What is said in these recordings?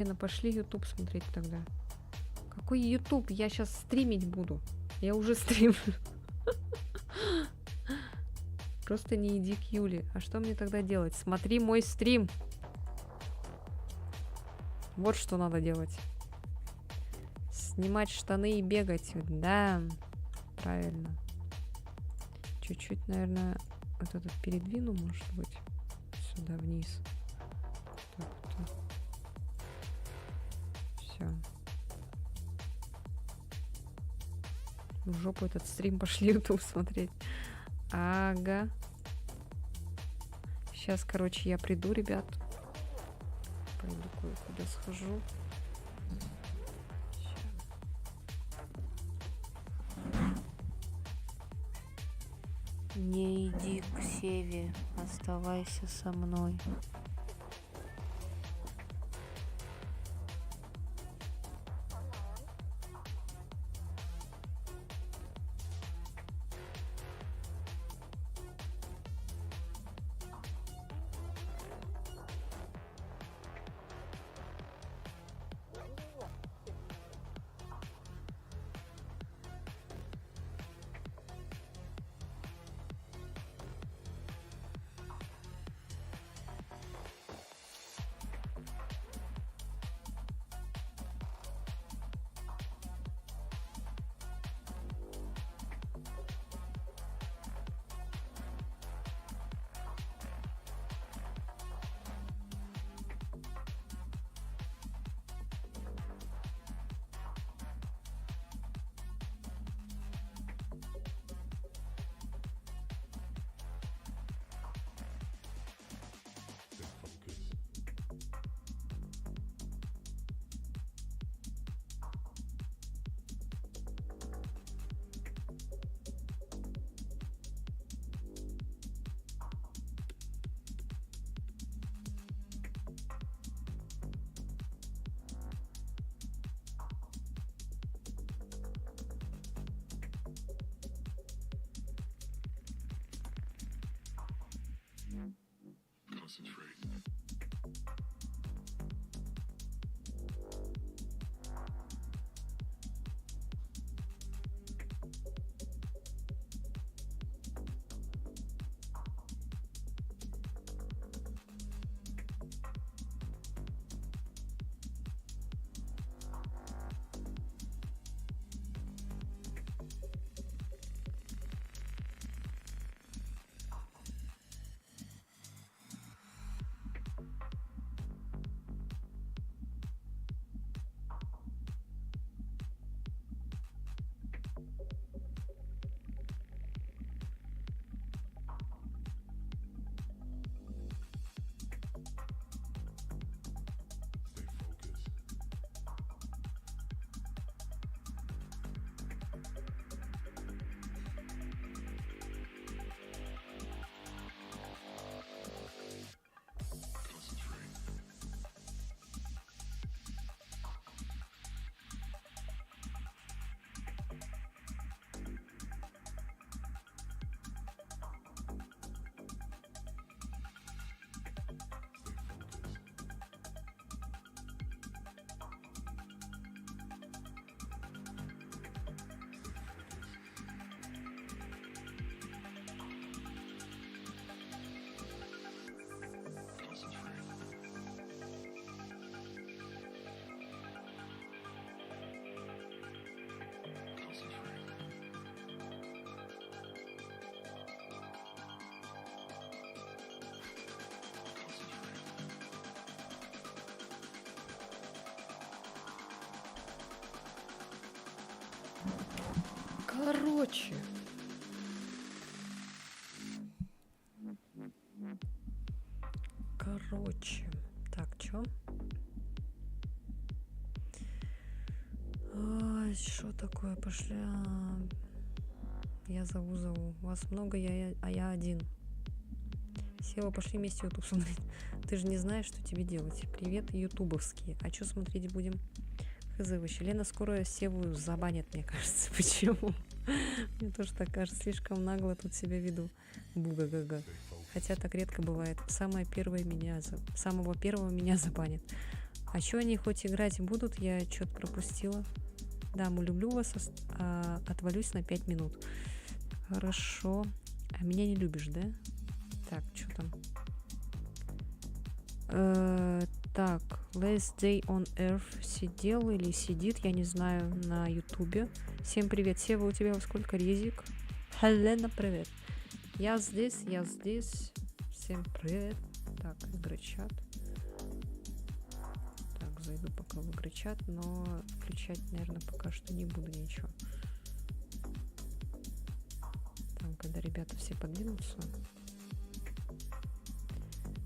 Лена, пошли YouTube смотреть тогда. Какой YouTube? Я сейчас стримить буду. Я уже стримлю. Просто не иди к Юле. А что мне тогда делать? Смотри мой стрим. Вот что надо делать. Снимать штаны и бегать. Да, правильно. Чуть-чуть, наверное, вот этот передвину, может быть, сюда вниз. Так, все. В жопу этот стрим пошли YouTube смотреть. Ага. Сейчас, короче, я приду, ребят. Пойду кое-куда схожу. Не иди к Севе, оставайся со мной. Короче. Так, чё? Что такое? Пошли. Я зову. Вас много, а я один. Сева, пошли вместе YouTube смотреть. Ты же не знаешь, что тебе делать. Привет, ютубовские. А что смотреть будем? Хз вообще. Лена скоро Севу забанит, мне кажется. Почему? Мне тоже так кажется. Слишком нагло тут себя веду. Буга-гага. Хотя так редко бывает. Самого первого меня забанит. А что они хоть играть будут, я что-то пропустила. Да, мы люблю вас, отвалюсь на 5 минут. Хорошо. А меня не любишь, да? Так, что там? Так, Last Day on Earth сидел или сидит, я не знаю, на ютубе. Всем привет. Сева, у тебя во сколько резик? Хелена, привет. Я здесь, я здесь. Всем привет. Так, игрочат. Так, зайду пока в игрочат, но включать, наверное, пока что не буду ничего. Там, когда ребята все подвинутся.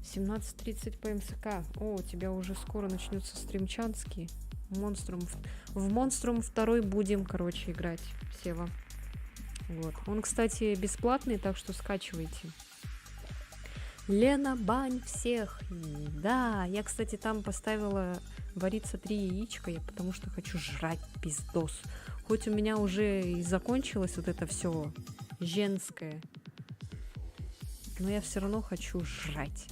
17:30 по МСК. О, у тебя уже скоро начнется стримчанский. В Монструм 2 будем, короче, играть, Сева. Вот. Он, кстати, бесплатный, так что скачивайте. Лена, бань всех. Да, я, кстати, там поставила вариться 3 яичка, потому что хочу жрать пиздос. Хоть у меня уже и закончилось вот это все женское, но я все равно хочу жрать.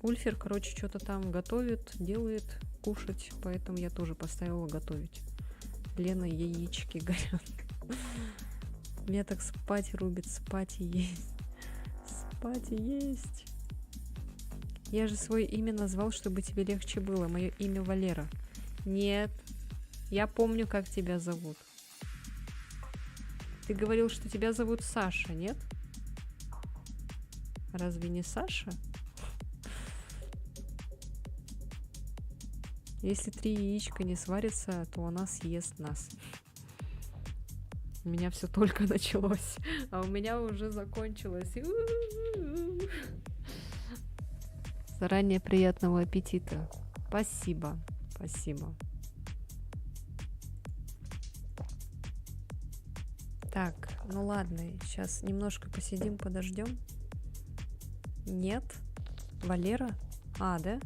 Ульфер, короче, что-то там готовит, делает, кушать, поэтому я тоже поставила готовить. Лена, яички горят. Меня так спать рубит, спать и есть. Спать и есть. Я же свое имя назвал, чтобы тебе легче было. Мое имя Валера. Нет. Я помню, как тебя зовут. Ты говорил, что тебя зовут Саша, нет? Разве не Саша? Если 3 яичка не сварятся, то она съест нас. У меня все только началось, а у меня уже закончилось. Заранее приятного аппетита. Спасибо. Спасибо. Так, ну ладно, сейчас немножко посидим, подождем. Нет? Валера? А, да?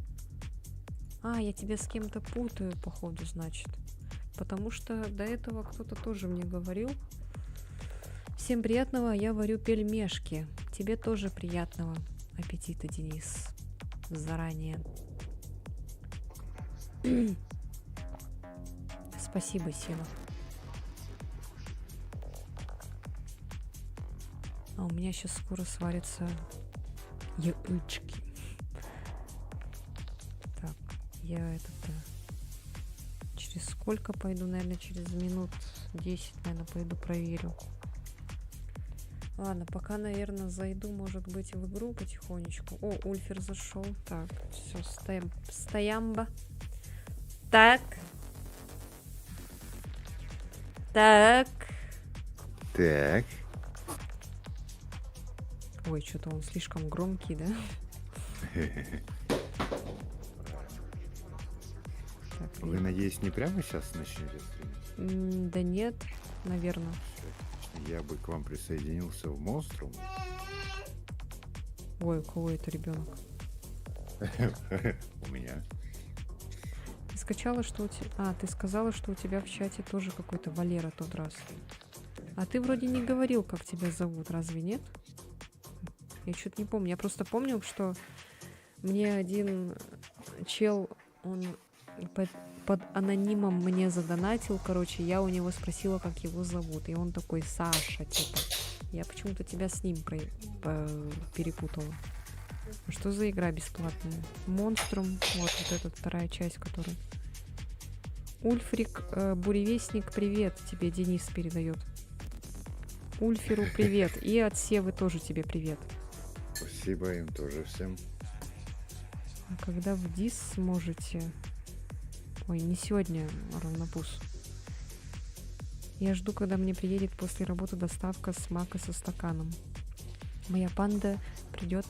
А, я тебя с кем-то путаю, походу, значит. Потому что до этого кто-то тоже мне говорил. Всем приятного, я варю пельмешки. Тебе тоже приятного аппетита, Денис. Заранее. Спасибо, Сева. А у меня сейчас скоро сварятся яички. Так, я через сколько пойду? Наверное, через минут 10, наверное, пойду проверю. Ладно, пока, наверное, зайду, может быть, в игру потихонечку. О, Ульфер зашел. Так, все, стоямба. Так. Так. Так. Ой, что-то он слишком громкий, да? Так, Вы, надеюсь, не прямо сейчас начнете стримить? да нет, наверное. Я бы к вам присоединился в Монструм. Ой, у кого это ребенок? У меня. Ты скачала, что у тебя... А, ты сказала, что у тебя в чате тоже какой-то Валера тот раз. А ты вроде не говорил, как тебя зовут, разве нет? Я что-то не помню. Я просто помню, что мне один чел, он под анонимом мне задонатил, короче, я у него спросила, как его зовут, и он такой: Саша, типа. Я почему-то тебя с ним перепутала. А что за игра бесплатная? Монструм, вот эта вторая часть, которая... Ульфрик, буревестник, привет тебе, Денис передает. Ульферу привет, и от Севы тоже тебе привет. Спасибо им тоже всем. А когда в ДИС сможете... Ой, не сегодня, равнопус. Я жду, когда мне приедет после работы доставка с мака со стаканом. Моя панда придет,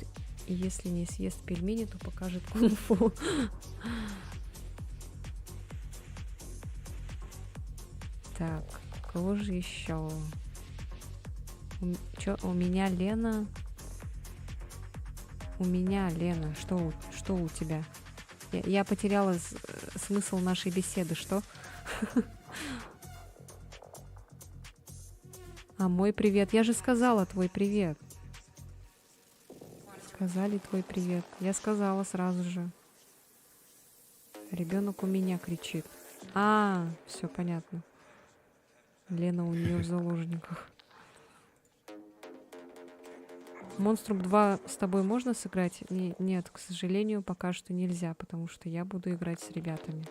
и если не съест пельмени, то покажет кунг-фу. Так, кого же еще? У меня Лена. У меня Лена. Что у тебя? Я потеряла смысл нашей беседы. Что? А мой привет. Я же сказала твой привет. Сказали твой привет. Я сказала сразу же. Ребенок у меня кричит. А, все понятно. Лена у нее в заложниках. Монструм 2 с тобой можно сыграть? Нет, к сожалению, пока что нельзя, потому что я буду играть с ребятами.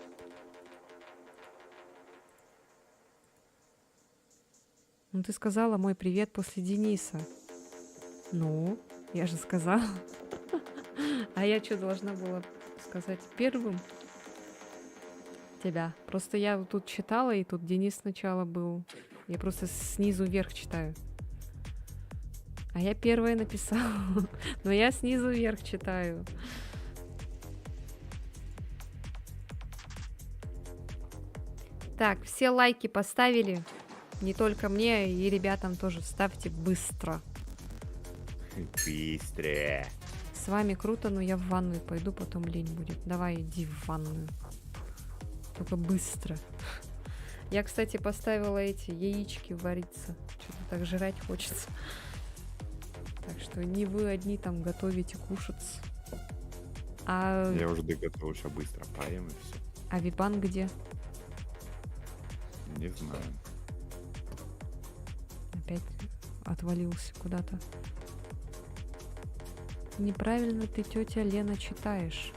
Ну, ты сказала мой привет после Дениса. Ну, я же сказала. А я что, должна была сказать первым? Тебя. Просто я вот тут читала, и тут Денис сначала был. Я просто снизу вверх читаю. А я первая написала. Но я снизу вверх читаю. Так, все лайки поставили. Не только мне, и ребятам тоже. Ставьте быстро. Быстро. С вами круто, но я в ванную пойду, потом лень будет. Давай, иди в ванную. Только быстро. Я, кстати, поставила эти яички вариться. Что-то так жрать хочется. Так что не вы одни там готовите, кушать. А, Я уже доготовился, быстро поем и все. а Випан где? Не знаю. Опять отвалился куда-то. Неправильно ты, тетя Лена, читаешь.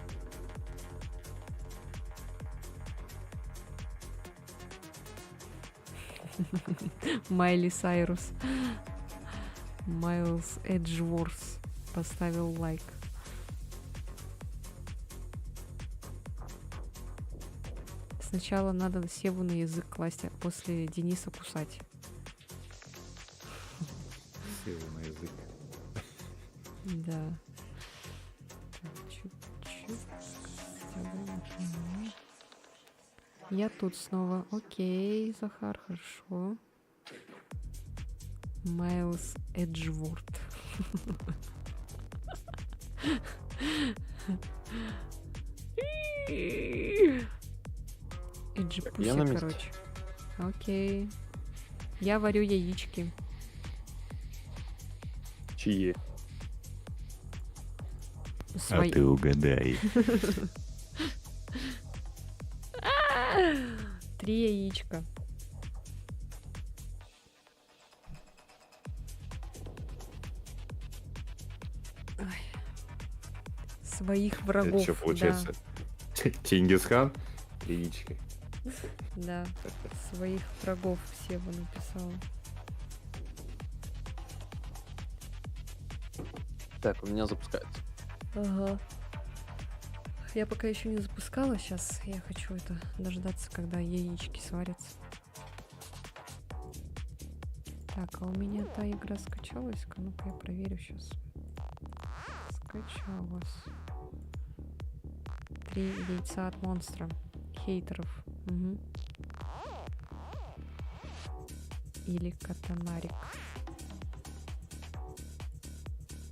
Майли Сайрус. Майлз Эджворс поставил лайк. Сначала надо Севу на язык класть, а после Дениса кусать. Сел на язык. Да. Так, чуть-чуть. Я тут снова. Окей, Захар, хорошо. Майлз Эджворт. Эджипуси, Я на месте. короче. Окей. Я варю яички. Чьи? Свои. угадай. 3 яичка. Ой. Своих врагов. Это что получается? Чингисхан? Яички. Да, да. Своих врагов Сева написала. Так, у меня запускается. Ага. Я пока еще не запускала, сейчас я хочу это дождаться, когда яички сварятся. Так, а у меня та игра скачалась-ка? Ну-ка я проверю сейчас. Скачалась. 3 яйца от монстра. Хейтеров. Угу. Или катанарик.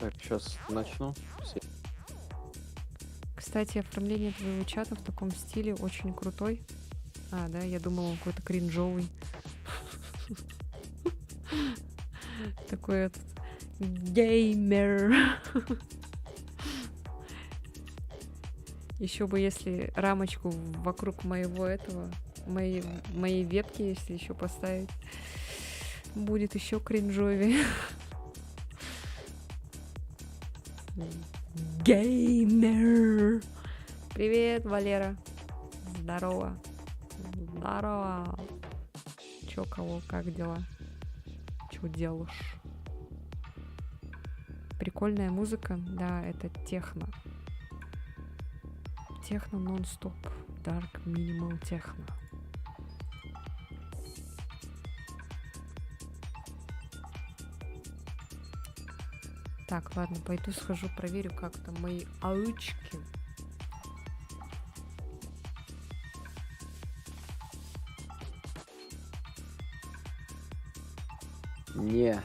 Так, сейчас начну. Кстати, оформление твоего чата в таком стиле очень крутой. А, да, я думала, он какой-то кринжовый. Такой этот геймер. Еще бы, если рамочку вокруг моего этого, моей вебки, если еще поставить, будет еще кринжовее. Геймер. Привет, Валера. Здорово. Здорово. Чё, кого, как дела? Чё делаешь? Прикольная музыка. Да, это техно. Техно нон-стоп. Dark Minimal Techno. Так, ладно, пойду схожу, проверю, как там мои аучки. Не.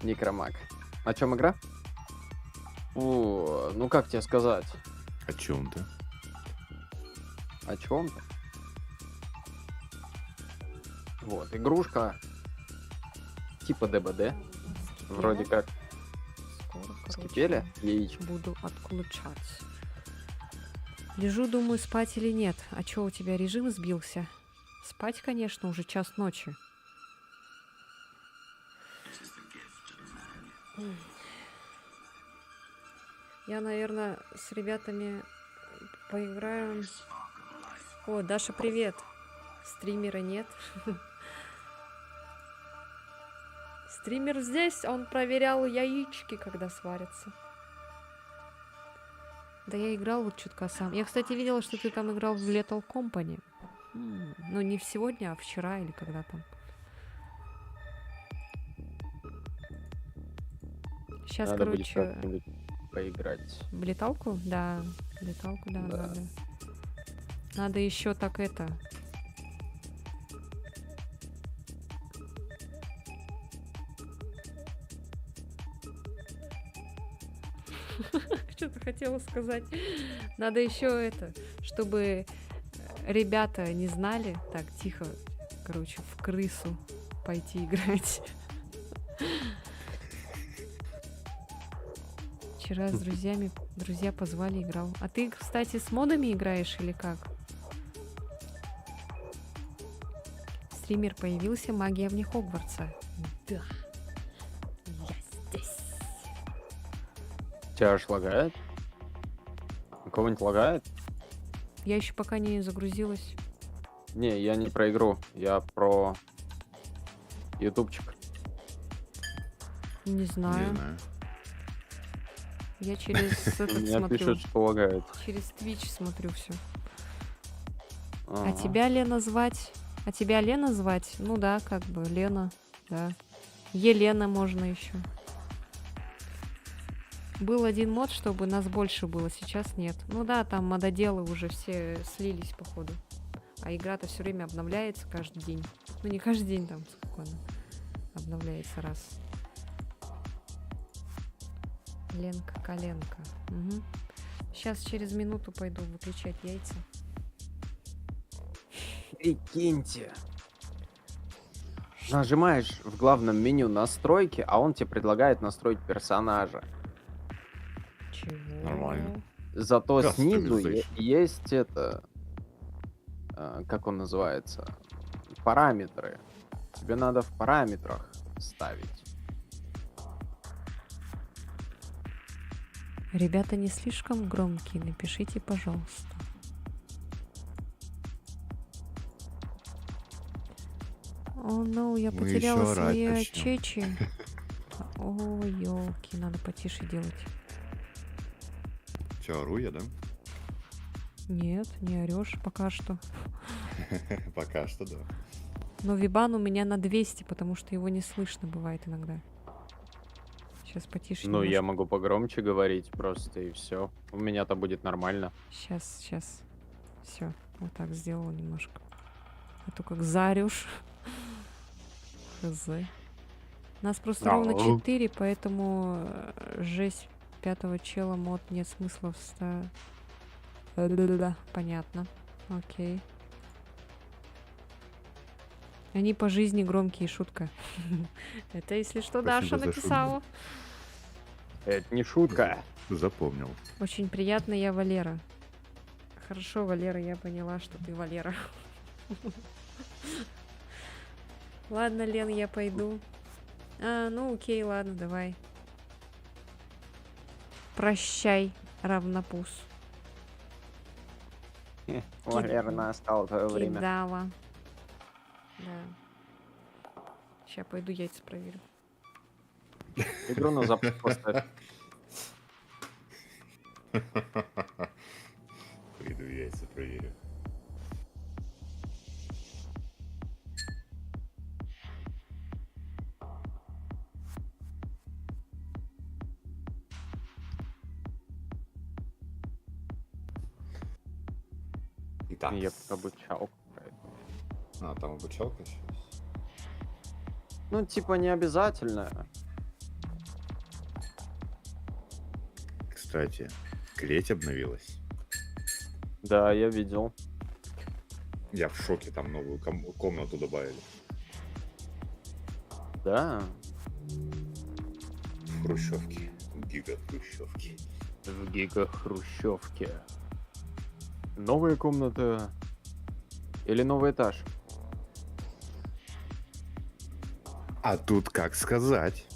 Некромаг. О чем игра? О, ну как тебе сказать? О чем ты? О чем-то? Вот, игрушка типа ДБД. Вроде как Скоро, короче, вскипели яички. буду отключать. Лежу, думаю, спать или нет. А чё, у тебя режим сбился? Спать, конечно, уже час ночи. Я, наверное, с ребятами поиграю. О, Даша, привет. Стримера нет. Стример здесь, он проверял яички, когда сварятся. Да я играл вот чутка сам. Я, кстати, видела, что ты там играл в Lethal Company. Ну, не сегодня, а вчера или когда там. Сейчас, Надо будет короче, как-нибудь поиграть. в леталку? Да, в леталку, да, Да. надо. Надо еще так это. Что-то хотела сказать. Надо еще это, чтобы ребята не знали, так тихо, короче, в крысу пойти играть. Вчера с друзьями, друзья позвали, играл. А ты, кстати, с модами играешь или как? Стример появился, магия вне Хогвартса. Да. Я здесь. Тебя аж лагает? У кого-нибудь лагает? Я еще пока не загрузилась. Не, я не про игру, я про ютубчик. Не Не знаю. знаю. Я через этот Меня смотрю. пишут, что лагает. Через Twitch смотрю все. А Ага. тебя Лена звать? А тебя Лена звать? Ну да, как бы Лена, да. Елена можно еще. Был один мод, чтобы нас больше было, сейчас нет. Ну да, там мододелы уже все слились, походу. А игра-то все время обновляется каждый день. Ну не каждый день, там сколько она обновляется раз. Ленка, коленка. Угу. Сейчас через минуту пойду выключать яйца. Прикиньте. Нажимаешь в главном меню настройки, а он тебе предлагает настроить персонажа. Чего? Нормально. Зато снизу Customization. есть это, как он называется, параметры. Тебе надо в параметрах ставить. Ребята, не слишком громкие, напишите, пожалуйста. О, ну, я Мы потеряла ещё орать свои начнём. чечи. О, ёлки, надо потише делать. Че, ору я, да? Нет, не орешь пока что. Пока что, да. Но вибан у меня на 200, потому что его не слышно бывает иногда. Сейчас потише Ну, я немножко. могу погромче говорить просто, и все. У меня-то будет нормально. Сейчас. Все, вот так сделала немножко. А то как заорёшь. Хз. Нас просто ровно Ау. 4, поэтому жесть пятого чела мод нет смысла вставить. Да, понятно. Окей. Они по жизни громкие, шутка. Это, если что, Даша Спасибо за написала. Это не шутка. Запомнил. Очень приятно, я Валера. Хорошо, Валера, я поняла, что ты Валера. Ладно, Лен, я пойду. Ну окей, ладно, давай. Прощай, равнопус. Валера, настало твое время. Кидала. Да. Сейчас пойду яйца проверю. Игру на запуск поставь. Пойду яйца проверю. Итак. Я обучал. А, там обучалка сейчас. Ну, типа, не обязательно. Кстати, клеть обновилась. Да, я видел. Я в шоке, там новую комнату добавили. Да. в хрущевке. Гига-хрущевке. В гига-хрущевке. Новая комната или новый этаж? А тут как сказать?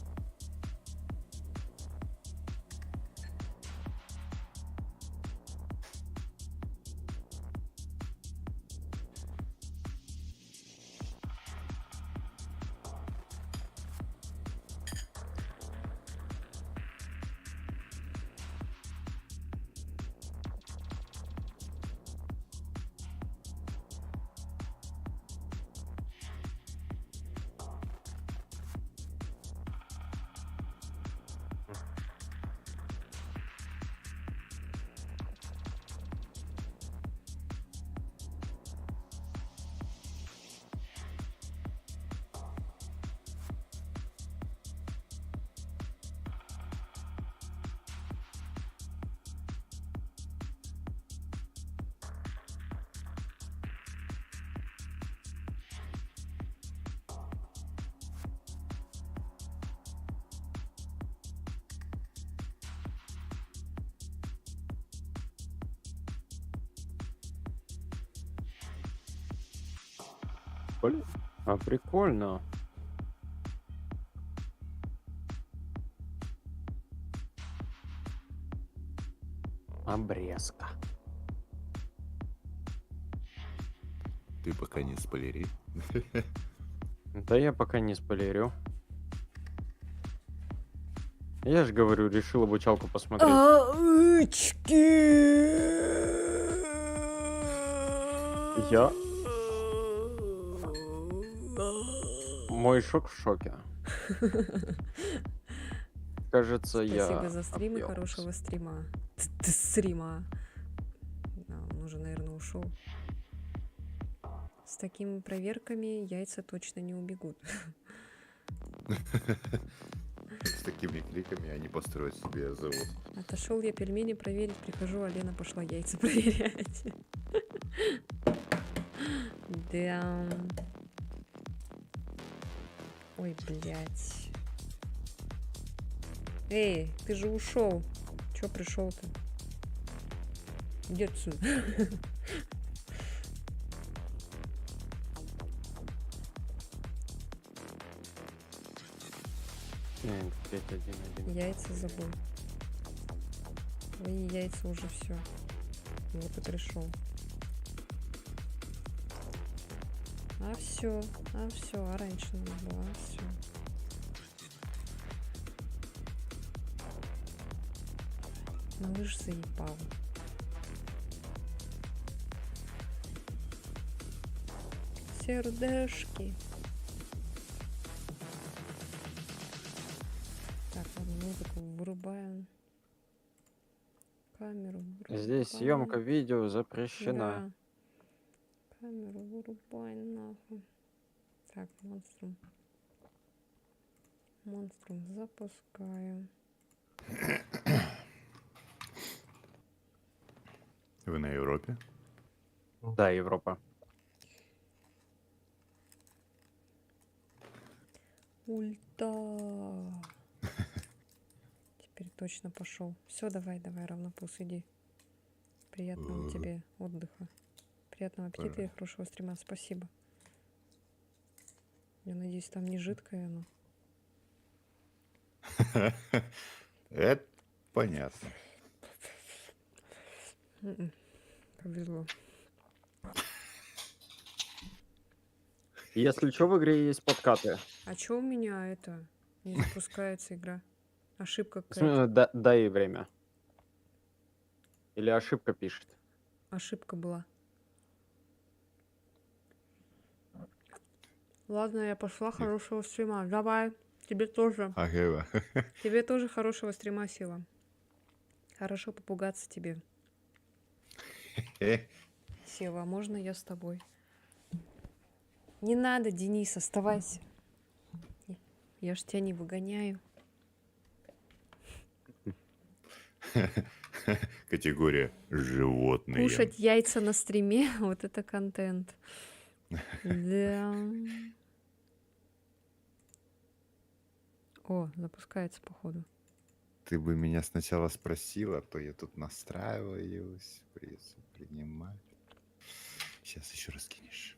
Блин, а прикольно. Обрезка. Ты пока не спойлери. Да я пока не спойлерю. Я же говорю, решил обучалку посмотреть. Я? Мой шок в шоке. Кажется, я... Спасибо за стримы, объелся. хорошего стрима. Стрима. Да, он уже, наверное, ушел. С такими проверками яйца точно не убегут. С такими кликами они построят себе завод. Отошел я пельмени проверить, прихожу, а Лена пошла яйца проверять. Да. Ой, блядь. Эй, ты же ушел. Чё пришел-то? Иди отсюда. Нет, 5-1-1. Яйца забыл. Твои яйца уже все. Вот и пришел. А все, а раньше надо было, а все. Малыш заебал. Сердешки. Так, ладно, музыку вырубаем. Камеру вырубаем. Здесь съемка видео запрещена. Да. Камеру вырубай нахуй. Так, монструм. Монструм запускаю. Вы на Европе? Да, Европа. Ульта. Теперь точно пошел. Все, давай, равнопус, иди. Приятного тебе отдыха. Приятного аппетита и хорошего стрима. Спасибо. Я надеюсь, там не жидкое оно. Это понятно. Повезло. Если что, в игре есть подкаты. А чё у меня это? Не запускается игра. Ошибка какая-то. Дай время. Или ошибка пишет. Ошибка была. Ладно, я пошла. Хорошего стрима. Давай. Тебе тоже. Ага. Тебе тоже хорошего стрима, Сила. Хорошо попугаться тебе. Сева, а можно я с тобой? Не надо, Денис, оставайся. Я ж тебя не выгоняю. Категория животные. Кушать яйца на стриме, вот это контент. Да. О, запускается, походу. Ты бы меня сначала спросила, то я тут настраиваюсь, принимать. Сейчас еще раз кинешь.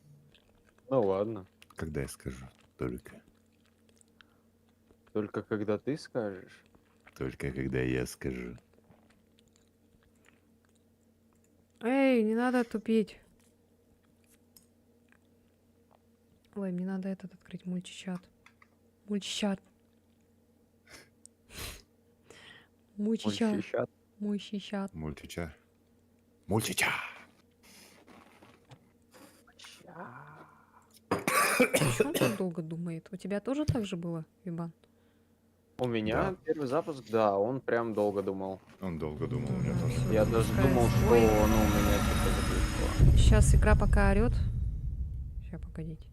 Ну ладно. Когда я скажу? Только. Только когда ты скажешь. Только когда я скажу. Эй, не надо тупить. Ой, мне надо этот открыть мультичат. Мультичат. Мультичат. Мультищат. Мультичат. Мультича. Мультича! Почему он так долго думает? У тебя тоже так же было, Вибан? У меня Да. первый запуск, да, он прям долго думал. Он долго думал, у меня Ага, тоже. всё, Я даже запускается. думал, что Ой, ну, у меня что-то заглючило. сейчас игра пока орет. Сейчас, погодите.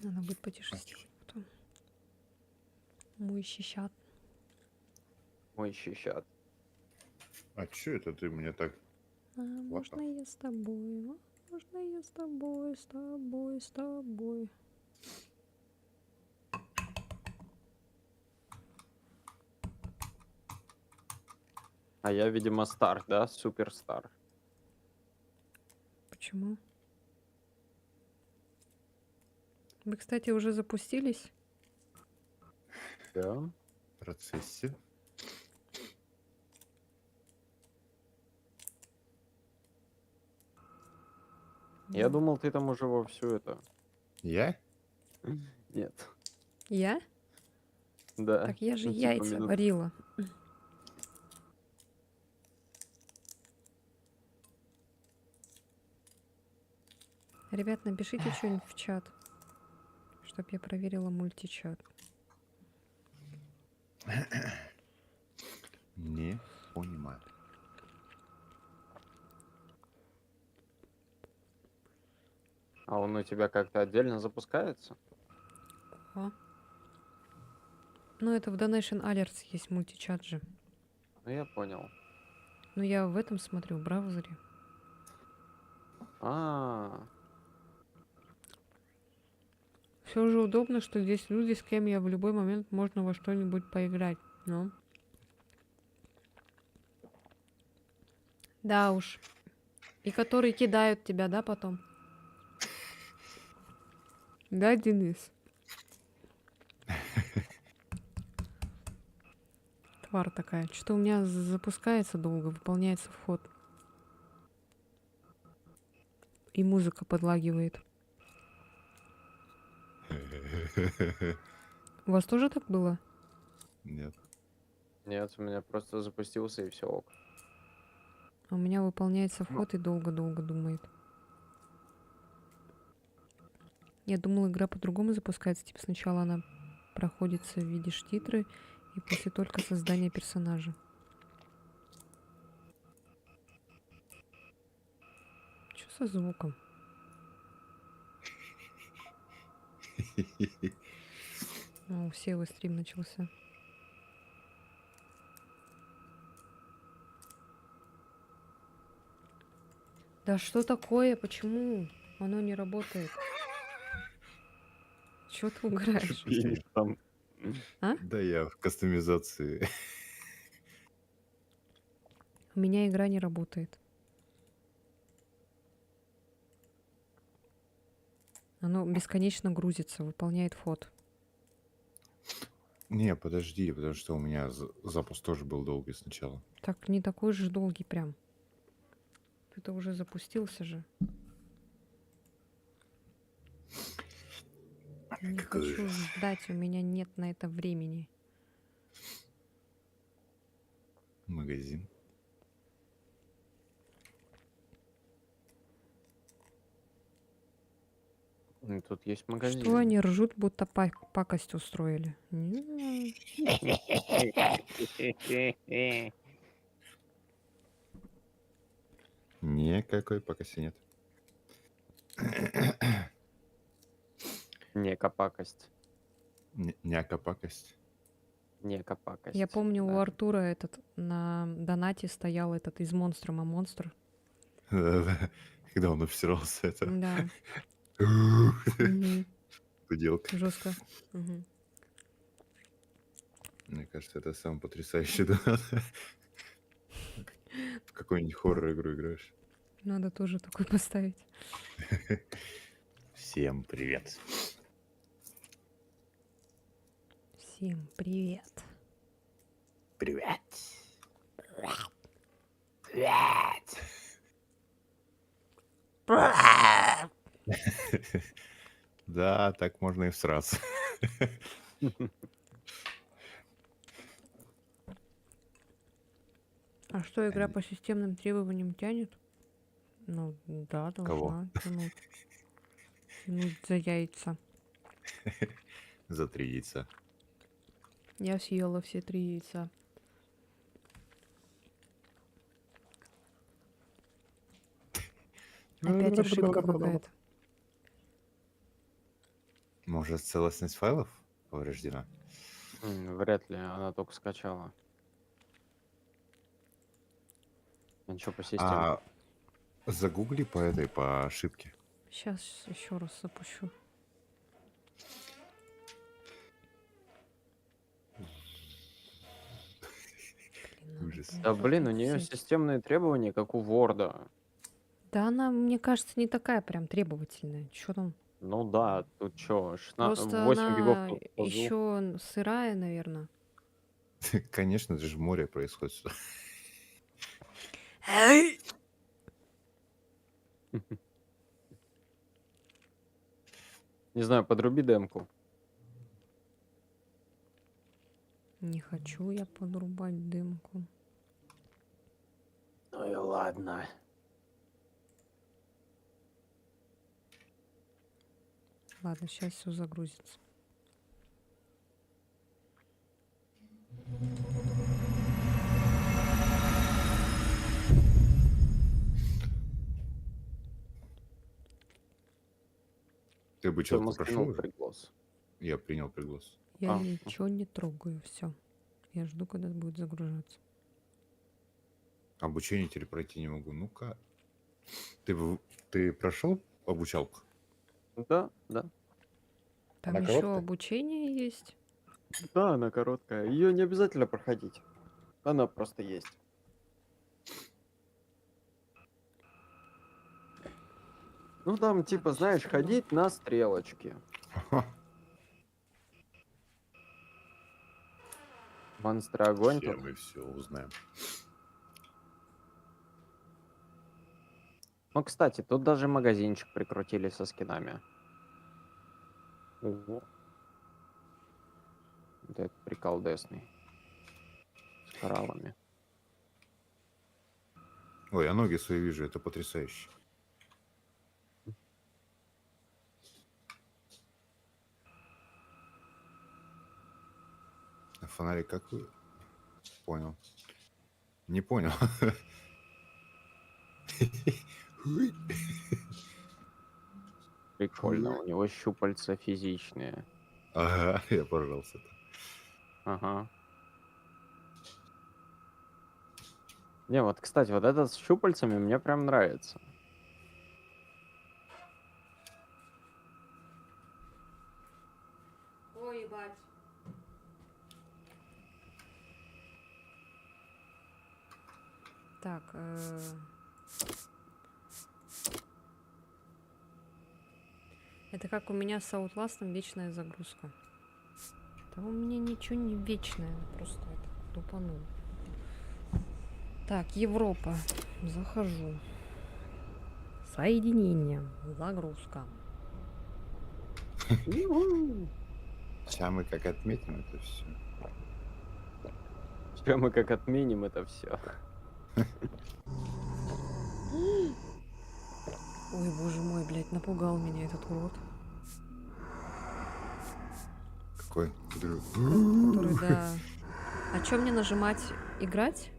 Надо будет потише сделать потом. Мультичат. Мой щищат. А чё это ты мне так... А можно я с тобой? А можно я с тобой, с тобой, с тобой? А я, видимо, стар, да? Суперстар. Почему? Вы, кстати, уже запустились? Да. В процессе? Я думал, ты там уже во всю это. Я? Нет. Я? Да. Так я же Ну, типа яйца минут. варила. Ребят, напишите что-нибудь в чат, чтоб я проверила мультичат. Не понимаю. А он у тебя как-то отдельно запускается? А? Ну, это в Donation Alerts есть мультичат же. Ну, я понял. Ну, я в этом смотрю, в браузере. А, Все же удобно, что здесь люди, с кем я в любой момент можно во что-нибудь поиграть. Ну. Да уж. И которые кидают тебя, да, потом? Да, Денис? Тварь такая. Что-то у меня запускается долго, выполняется вход. И музыка подлагивает. У вас тоже так было? Нет. нет, у меня просто запустился и все ок. А у меня выполняется Ну. вход и долго-долго думает. Я думала, игра по-другому запускается. Типа сначала она проходится, видишь титры, и после только создания персонажа. Что со звуком? А, у Севы стрим начался. Да что такое? Почему оно не работает? Чего ты угораешь? Пилишь там. А? Да я в кастомизации. У меня игра не работает. Оно бесконечно грузится, выполняет вход. Не, подожди, потому что у меня запуск тоже был долгий сначала. Так не такой же долгий прям. Ты-то уже запустился же. Не Какой хочу ужас. ждать, у меня нет на это времени. Магазин. Тут есть магазин. Что они ржут, будто пакость устроили? Не. Никакой пакости нет. Нека пакость. Няка пакость. Нека пакость. Я помню, у да. Артура этот на донате стоял этот из монструма монстр. Да-да-да. Когда он обсирался, это... Да. Худелка. Жестко. Мгм. Мне кажется, это самый потрясающий донат. В какую-нибудь хоррор-игру играешь. Надо тоже такой поставить. Всем привет. Всем привет. Привет. Привет. Да, так можно и всраться. А что, игра по системным требованиям тянет? Ну, да, Кого? должна тянуть. Тянуть за яйца. За 3 яйца. Я съела все 3 яйца. Опять ошибка какая-то. Может, целостность файлов повреждена? Вряд ли, она только скачала. Ничего по системе. А загугли по ошибке. Сейчас еще раз запущу. Блин, Ужас. надо Да было блин, у нее взять. системные требования, как у Ворда. Да она, мне кажется, не такая прям требовательная. Что там? Ну да, тут что, Просто 8 гигов она тут позу. еще сырая, наверное. Конечно, это же в море происходит всё. Не знаю, подруби демку. Не хочу я подрубать дымку. Ну и ладно. Ладно, сейчас все загрузится. Ты обучалку Ты прошел маскинул уже? приглас. Я принял приглас. Я А. ничего не трогаю, все. Я жду, когда будет загружаться. Обучение теперь пройти не могу. Ну-ка. Ты прошел обучалку? Да, да. Там Она еще короткая? обучение есть. Да, она короткая. Ее не обязательно проходить. Она просто есть. Ну там, типа, знаешь, чисто, да. ходить на стрелочке. Монстры огонь Все тут. мы все узнаем. Ну, кстати, тут даже магазинчик прикрутили со скинами. Ого. Вот это приколдесный. С кораллами. Ой, я ноги свои вижу, это потрясающе. А фонарик как вы? Понял. Не понял. Прикольно, у него щупальца физичные. Ага, я пожалуйста. Ага. Не, вот, кстати, вот этот с щупальцами мне прям нравится. Ой, ебать. Так, это как у меня с Outlast'ом вечная загрузка. Да у меня ничего не вечное, просто это тупанул. Так, Европа. Захожу. Соединение. Загрузка. Сейчас мы как отметим это все. Сейчас мы как отменим это все. Ой, боже мой, блядь, напугал меня этот урод. Какой? Который, да. А чё мне нажимать? Играть?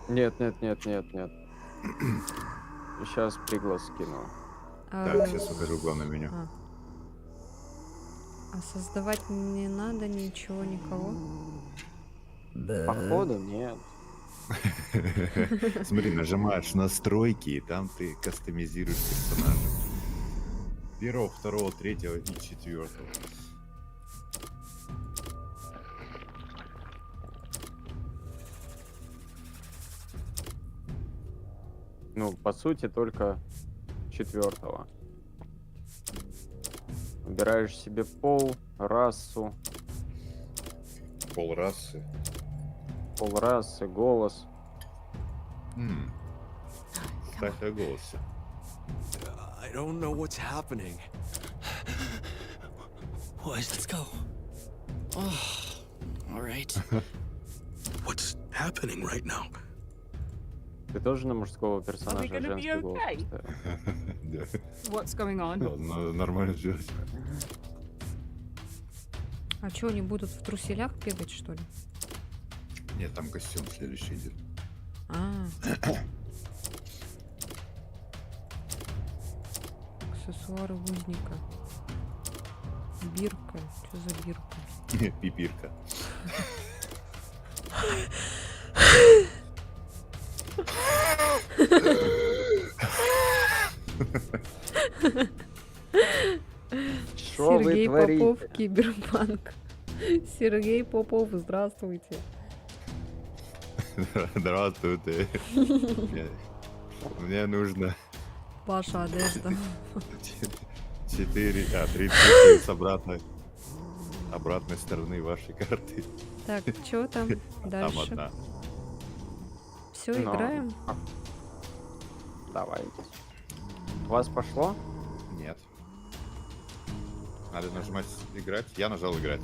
Нет, нет, нет, нет, нет. Сейчас приглас скину. Так, сейчас покажу главное меню. А создавать не надо ничего, никого? Походу, нет. Смотри, нажимаешь настройки, и там ты кастомизируешь персонажа. 1, 2, 3 и 4. Ну, по сути, только 4-го. Выбираешь себе пол, расу, Пол расы. полрасы, голос. Кстати, о голосе. I don't know what's happening. Boys, let's go. Oh, all right. What's happening right now? Ты тоже на мужского персонажа gonna be женский голос okay? поставил? Да. What's going on? Ладно, нормально сделать. А что, они будут в труселях бегать, что ли? Нет, там костюм следующий идет. А. Аксессуары узника. Бирка. Что за бирка? Пипирка. Что вы Сергей творите? Попов, Киберпанк. Сергей Попов, здравствуйте. Здравствуйте. Мне нужно Ваша одежда. 3 цифры с обратной стороны вашей карты. Так, что там Там дальше? одна. Все, Ну, играем? Давайте. У вас пошло? Нет. Надо нажимать играть. Я нажал играть.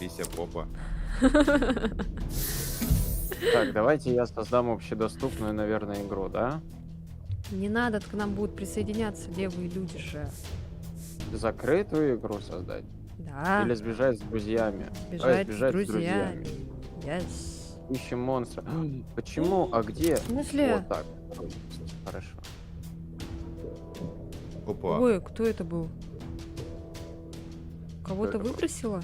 Пися попа. Так, давайте я создам общедоступную, наверное, игру, да? Не надо, к нам будут присоединяться левые люди же. Закрытую игру создать? Да, Или сбежать с друзьями? Давай бежать с друзьями. Yes. Ищем монстра. Почему? А где? В смысле? Вот так. Хорошо. Опа. Ой, кто это был? Кого-то это был? выбросило?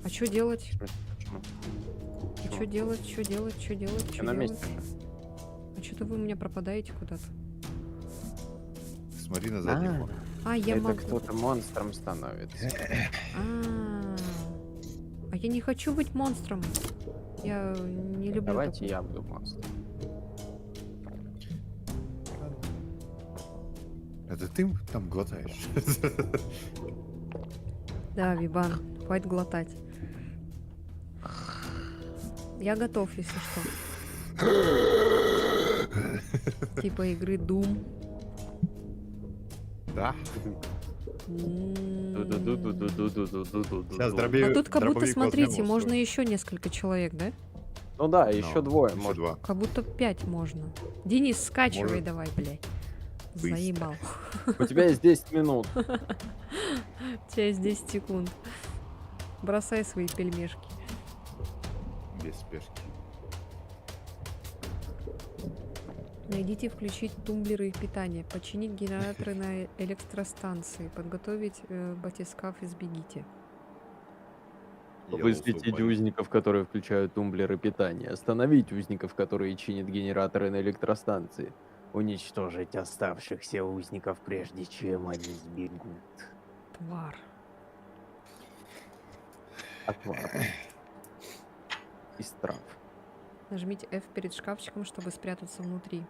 А что делать? Почему? Что делать? Что делать? Что делать? Я Что на делать? месте же. А что-то вы у меня пропадаете куда-то. Смотри на задний А, фон. А, я Это могу. кто-то монстром становится. А я не хочу быть монстром. Я не люблю Давайте такое. я буду монстром. Это ты там глотаешь? Да, Вибан, хватит глотать. Я готов, если что. Типа игры Doom. Да. Сейчас А дробею. тут как будто, смотрите, можно еще несколько человек, да? Ну да, еще двое. Еще может. два. Как будто 5 можно. Денис, скачивай Может. давай, блядь. Быстро. Заебал. У тебя есть 10 минут. У тебя есть 10 секунд. Бросай свои пельмешки. Без спешки. Найдите и включить тумблеры питания. Починить генераторы на электростанции. Подготовить батискаф и сбегите. Я Высветить уступаю. узников, которые включают тумблеры питания. Остановить узников, которые чинят генераторы на электростанции. Уничтожить оставшихся узников, прежде чем они сбегут. Твар. Отвар. Из трав. Нажмите F перед шкафчиком, чтобы спрятаться внутри.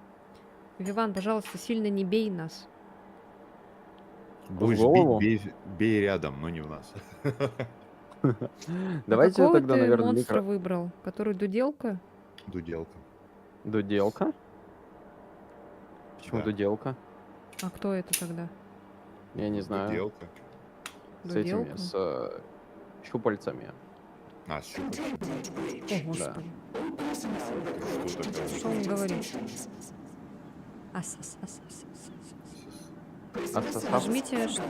Виван, пожалуйста, сильно не бей нас. Будешь голову? бить, бей рядом, но не у нас. Давайте Какого тогда, ты наверное, монстра выбрал? Который дуделка? Дуделка. Дуделка? Почему Да. дуделка? А кто это тогда? Я не знаю. Дуделка. С этими, Дуделка? с щупальцами. А, щупать. О, господи. Что такое? Что он говорит? Ас-ас-ас-ас-ас-ас. Отсосав. Нажмите, что...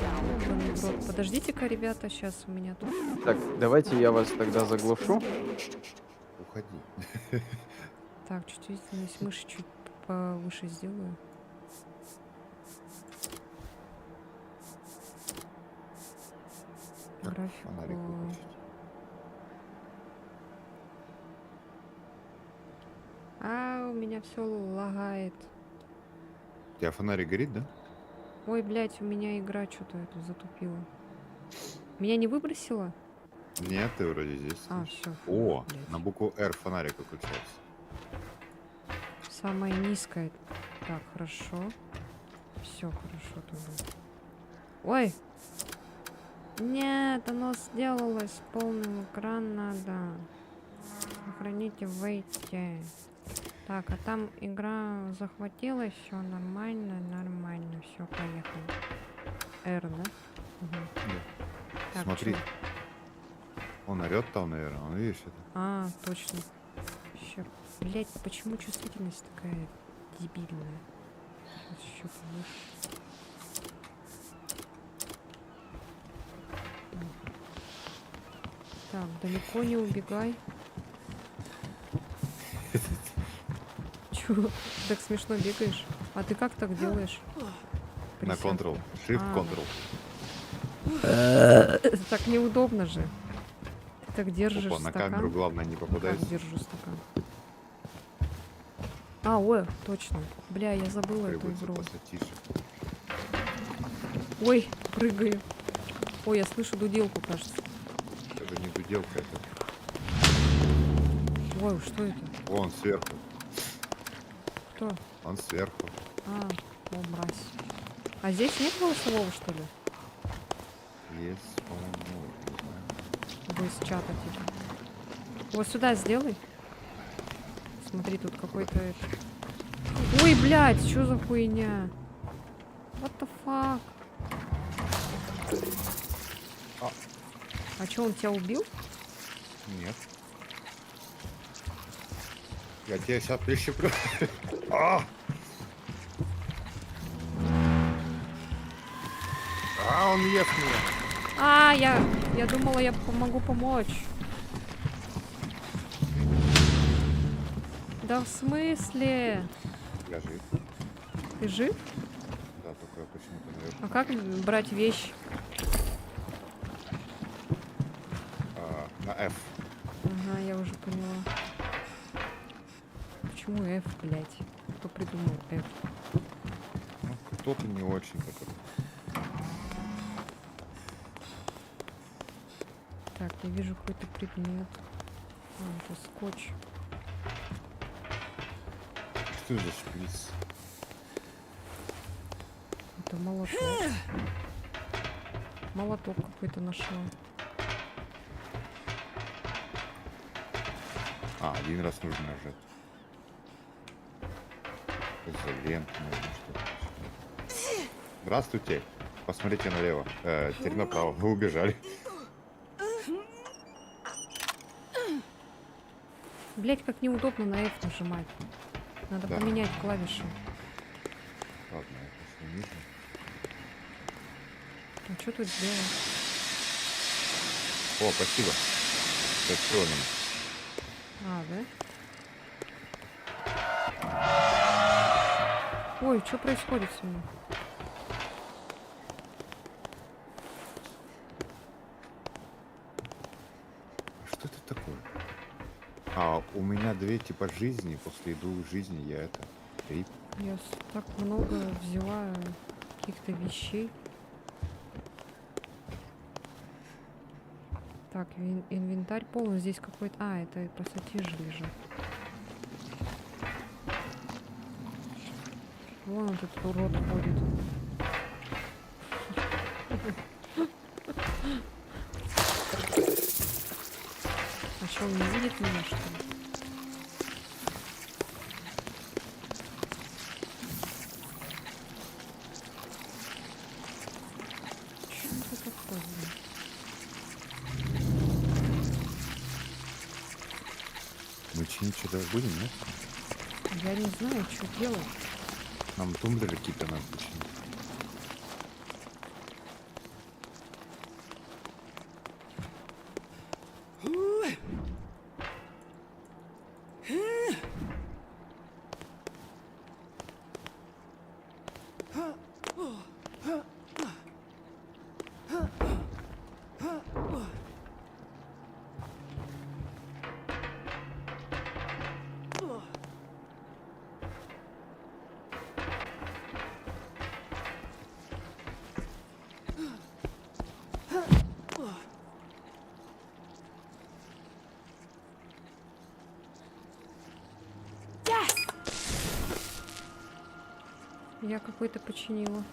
ёбаный в рот. Подождите-ка, ребята, сейчас у меня тут... Так, давайте я вас тогда заглушу. Уходи. Так, чувствительность мыши чуть повыше сделаю. Графику... Фонарик выключить. А, у меня все лагает. У тебя фонарик горит, да? Ой, блядь, у меня игра что-то это затупила. Меня не выбросила? Нет, ты вроде здесь. А, стоишь. все. О, блядь. на букву R фонарик выключается. Самая низкая. Так, хорошо. Все хорошо тоже. Ой! Нет, оно сделалось полным экран надо. Сохраните, выйти. Так, а там игра захватилась, все нормально, нормально, все, поехали. R, да? Мгм. Так, Смотри, чё? он орет там, наверное. Он видишь это? А, точно. Черт. Блять, почему чувствительность такая дебильная? Сейчас еще повыше. Так, далеко не убегай. Чё? Так смешно бегаешь. А ты как так делаешь? На Присядку. Ctrl. Shift А, Ctrl. Так неудобно же. Ты так держишь Опа, на стакан. камеру главное не Как попадайся. держу стакан? А, ой, точно. Бля, я забыла эту Требуется игру. просто тише. Ой, прыгаю. Ой, я слышу дуделку, кажется. Это не дуделка, это. Ой, что это? Он сверху. Кто? Он сверху. А, о, мразь. А здесь нет голосового, что ли? Есть, по-моему, не знаю. Без чата, типа. Вот сюда сделай. Смотри, тут какой-то... Ой, блядь, что за хуйня? What the fuck? А что, он тебя убил? Нет. Я тебя сейчас прищеплю. А! Он ест меня. А, я думала, я могу помочь. Да в смысле? Я жив. Ты жив? Да, только я почему-то наверху. А как брать вещь? На F. Ага, я уже поняла. Почему F, блядь? Кто придумал F? Ну, кто-то не очень который. Так, я вижу какой-то предмет. А, это скотч. Что за шприц? Это молоток. Молоток какой-то нашла. Один раз нужно нажать. Изолент нужно что-то. Здравствуйте. Посмотрите налево. Теперь направо. Вы убежали. Блять, как неудобно на F нажимать. Надо Да. поменять клавиши. Ладно, я пошел ниже. А что тут делать? О, спасибо. Это что нам? А, да? Ой, что происходит со мной? Что это такое? У меня 2 типа жизни. После 2 жизней я это... Рип. Я так много взяла каких-то вещей. Так, инвентарь полный. Здесь какой-то... А, это пассатижи лежат. Вон этот урод ходит. А что, он не видит меня, что ли? Чё это такое, блин? Мы чинить что-то будем, нет? Я не знаю, что делать. Нам тумблеры какие-то надо починить. Я какой-то починила.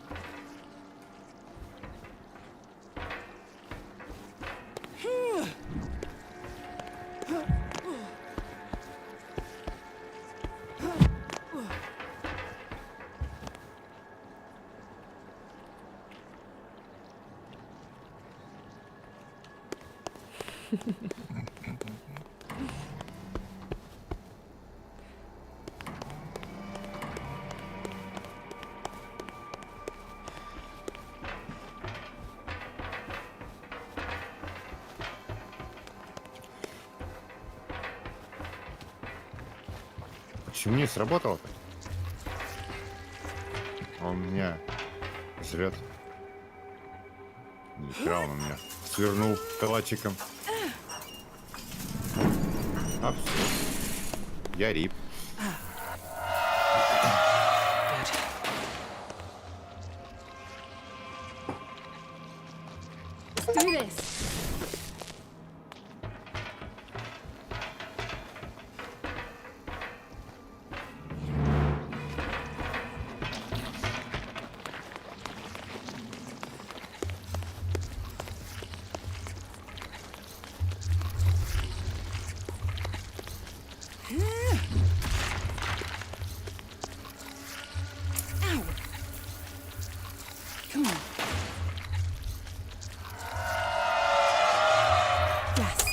Почему не сработало-то? А у меня жрет. Нихера он у меня свернул калачиком. А все. Я рип. Let's do this. Come on. Yes.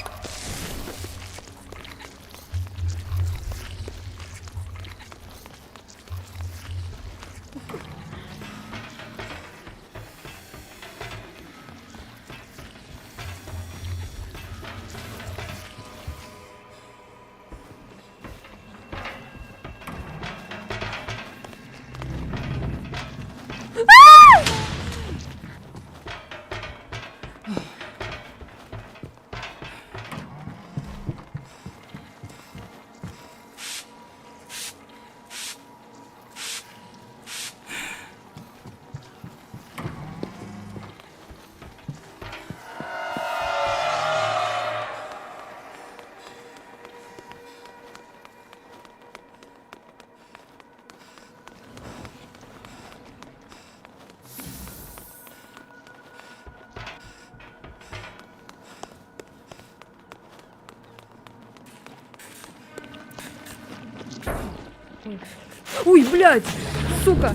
Ой. Ой, блядь! Сука!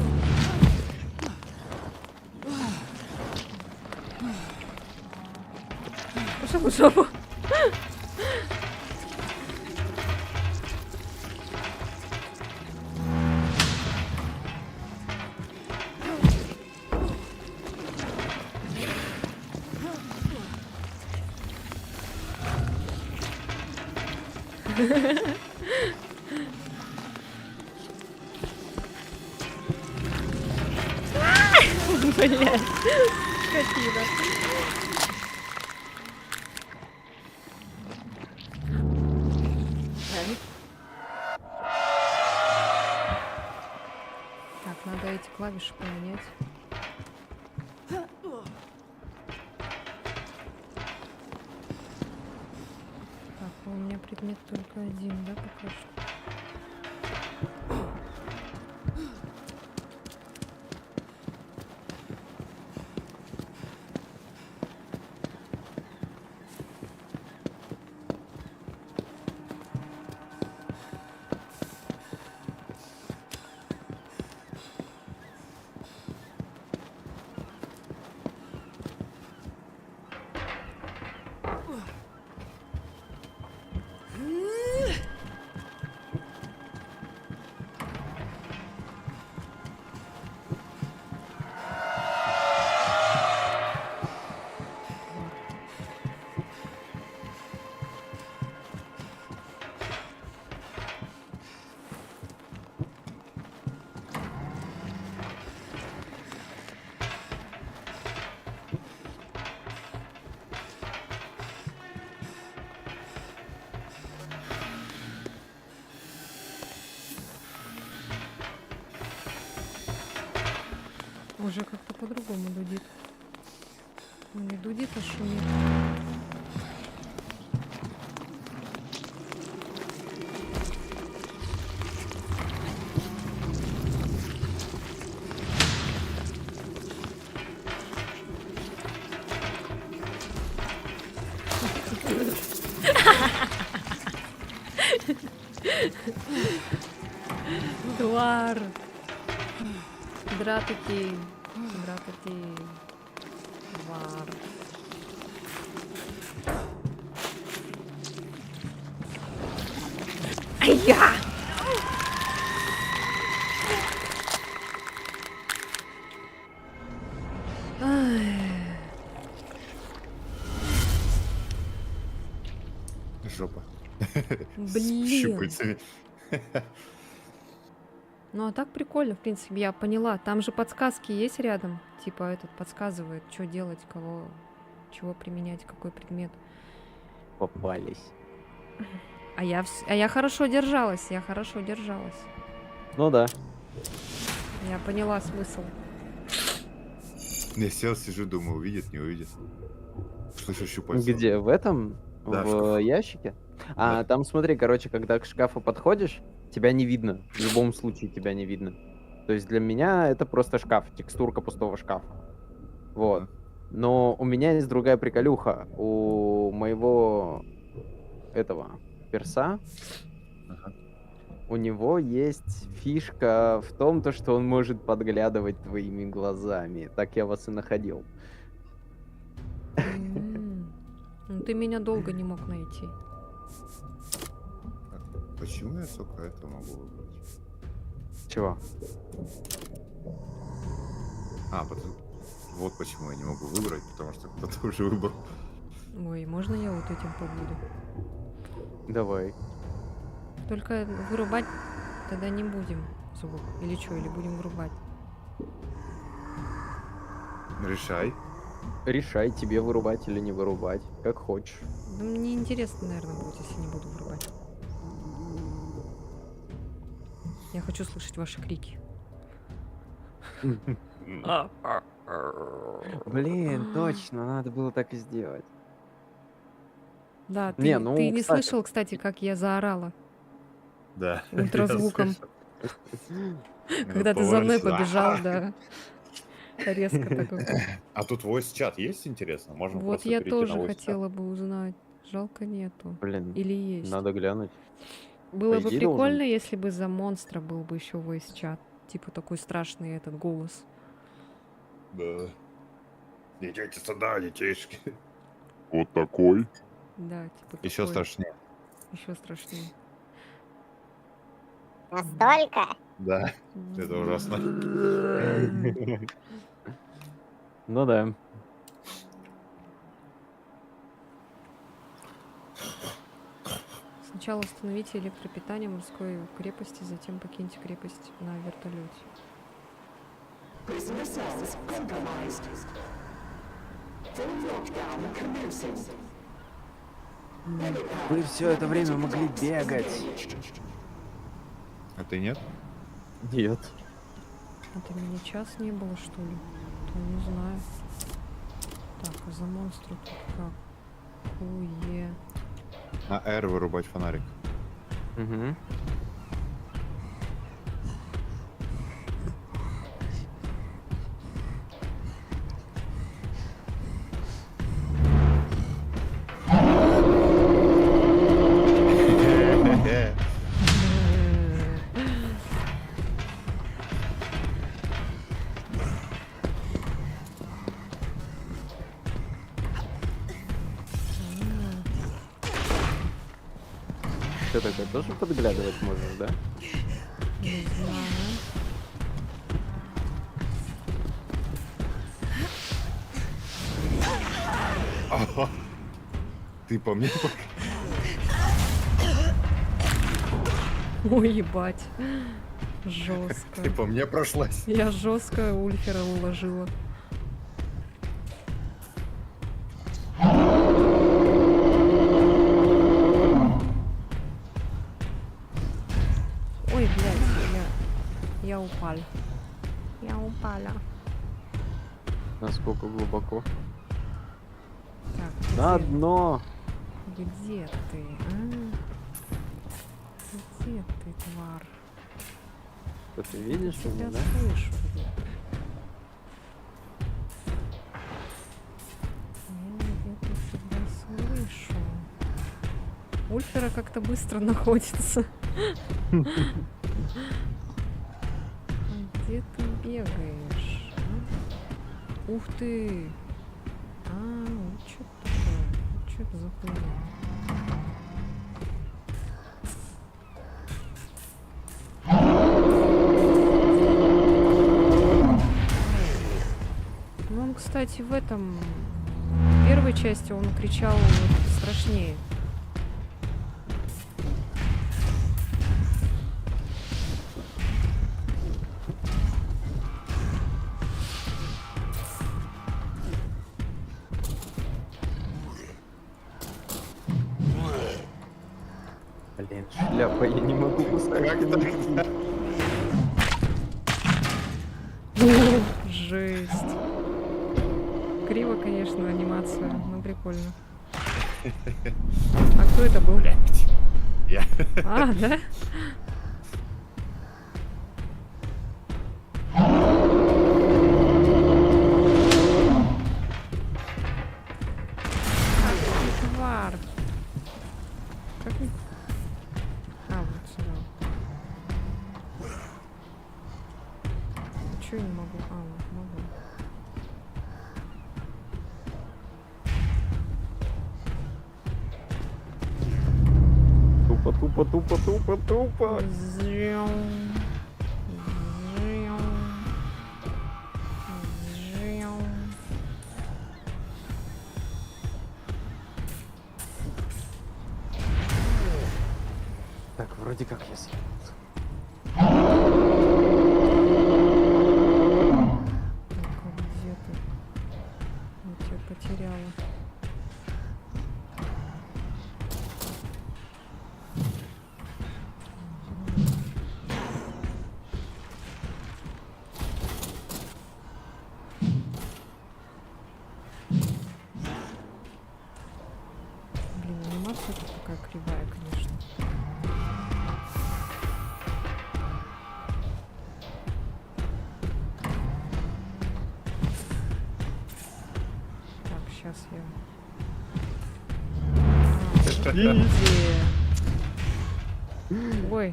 Пошел в жопу. Блядь, скотина. Так, надо эти клавиши поменять. Так, у меня предмет только один, да, пока что? Уже как-то по-другому дудит. Ну, не дудит, а шумит. Твар. Здравствуйте. Здравствуйте. Твар. Ай-я! Ай. Жопа. С Блин. щупальцами. Ну а так прикольно, в принципе, я поняла. Там же подсказки есть рядом. Типа этот подсказывает, что делать, кого, чего применять, какой предмет. Попались. А я хорошо держалась, я хорошо держалась. Ну да. Я поняла смысл. Я сел, сижу, думаю, увидит, не увидит. Слышу щупальца. Где? В этом? Да, в в шкафу. ящике? А, Да. там смотри, короче, когда к шкафу подходишь, тебя не видно. В любом случае тебя не видно. То есть для меня это просто шкаф, текстурка пустого шкафа. Вот. Ага. Но у меня есть другая приколюха. У моего этого перса, Ага. у него есть фишка в том, то, что он может подглядывать твоими глазами. Так я вас и находил. Ну ты меня долго не мог найти. Почему я только это могу выбрать? Чего? Вот почему я не могу выбрать, потому что кто-то уже выбрал. Ой, можно я вот этим побуду? Давай. Только вырубать тогда не будем звук. Или что, или будем вырубать? Решай. Решай, тебе вырубать или не вырубать, как хочешь. Да мне интересно, наверное, будет, если не буду вырубать. Я хочу слышать ваши крики. Блин, точно, надо было так и сделать. Да, ты, Не, ну, ты не кстати. слышал, кстати, как я заорала, Да. Ультразвуком. Я слышал. когда ты за мной Поворачивай. побежал, да. Резко такой. А тут voice чат есть, интересно? Можно Вот просто я перейти на тоже voice хотела бы узнать. Жалко нету. Блин, Или есть. надо глянуть. Было по бы идее, должен прикольно, быть. если бы за монстра был бы еще voice чат. Типа такой страшный этот голос. Да. Идите сюда, детишки. Вот такой. Да, типа Еще такой. страшнее. Еще страшнее. Настолько? Да, это ужасно. Ну да. Сначала установите электропитание морской крепости, затем покиньте крепость на вертолете. Вы все это время могли бегать. А ты нет? Нет. Это меня час не было, что ли? То не знаю. Так, а за монстра тут как? Уе. На R вырубать фонарик. Угу. Ты такой тоже подглядывать можешь, да? Не знаю. Ага. Ты по мне? Ой, ебать. Жестко. Ты по мне прошлась? Я жестко Ульфера уложила. Ой, блядь, я упал. Я упала. Насколько глубоко? Так, На дно. где ты? А? Где ты, тварь? Что ты видишь Тебя меня, да? слышу где-то. Я где-то тебя слышу. Ульфера как-то быстро находится. А где ты бегаешь? А? Ух ты! А, что такое? Что это за хуйня? Ну, он, кстати, в этом... В первой части он кричал страшнее. Блин, шляпа, я не могу поставить. Как так? Жесть. Криво, конечно, анимация, но прикольно. А кто это был? Блядь. Я. А, да? Ах ты, тварь. Как вы... А, вот сюда. Чё я не могу? А, вот могу. Тупо, тупо, тупо, тупо, тупо. Зрём. Зрём. Зрём. Так, вроде как я съел. Ну-ка, где ты? Я тебя потеряла. Блин, анимация тут такая кривая, конечно. Так, сейчас я... А, вот где? Ой,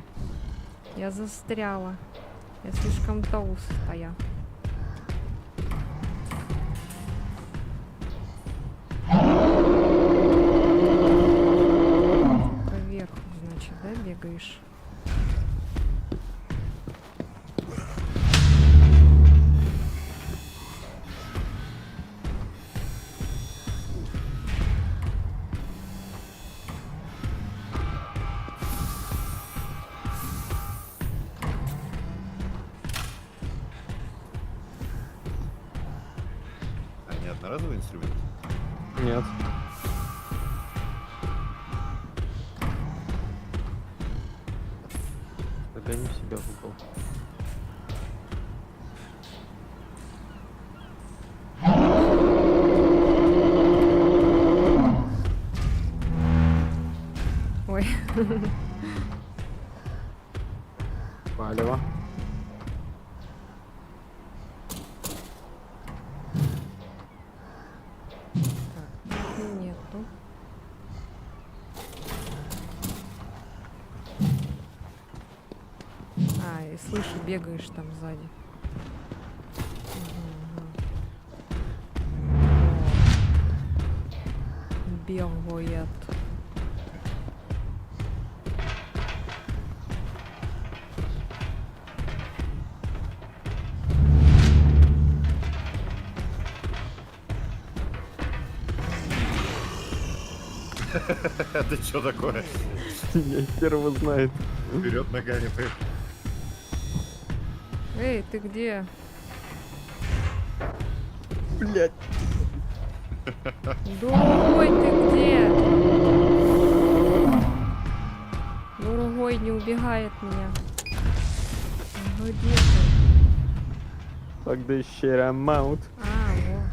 я застряла. Я слишком толстая. Поверху, значит, да, бегаешь? А не одноразовый инструмент? Нет. Загони себя в угол. Ой, Палево. так, нету. А, и слышу, бегаешь там сзади. Бегает. Это что такое? Я хер знает. Вперед ногами поехал. Эй, ты где? Блять. Дорогой, ты где? Дорогой, не убегай от меня. Где ты? Так да щера маут. А, вот.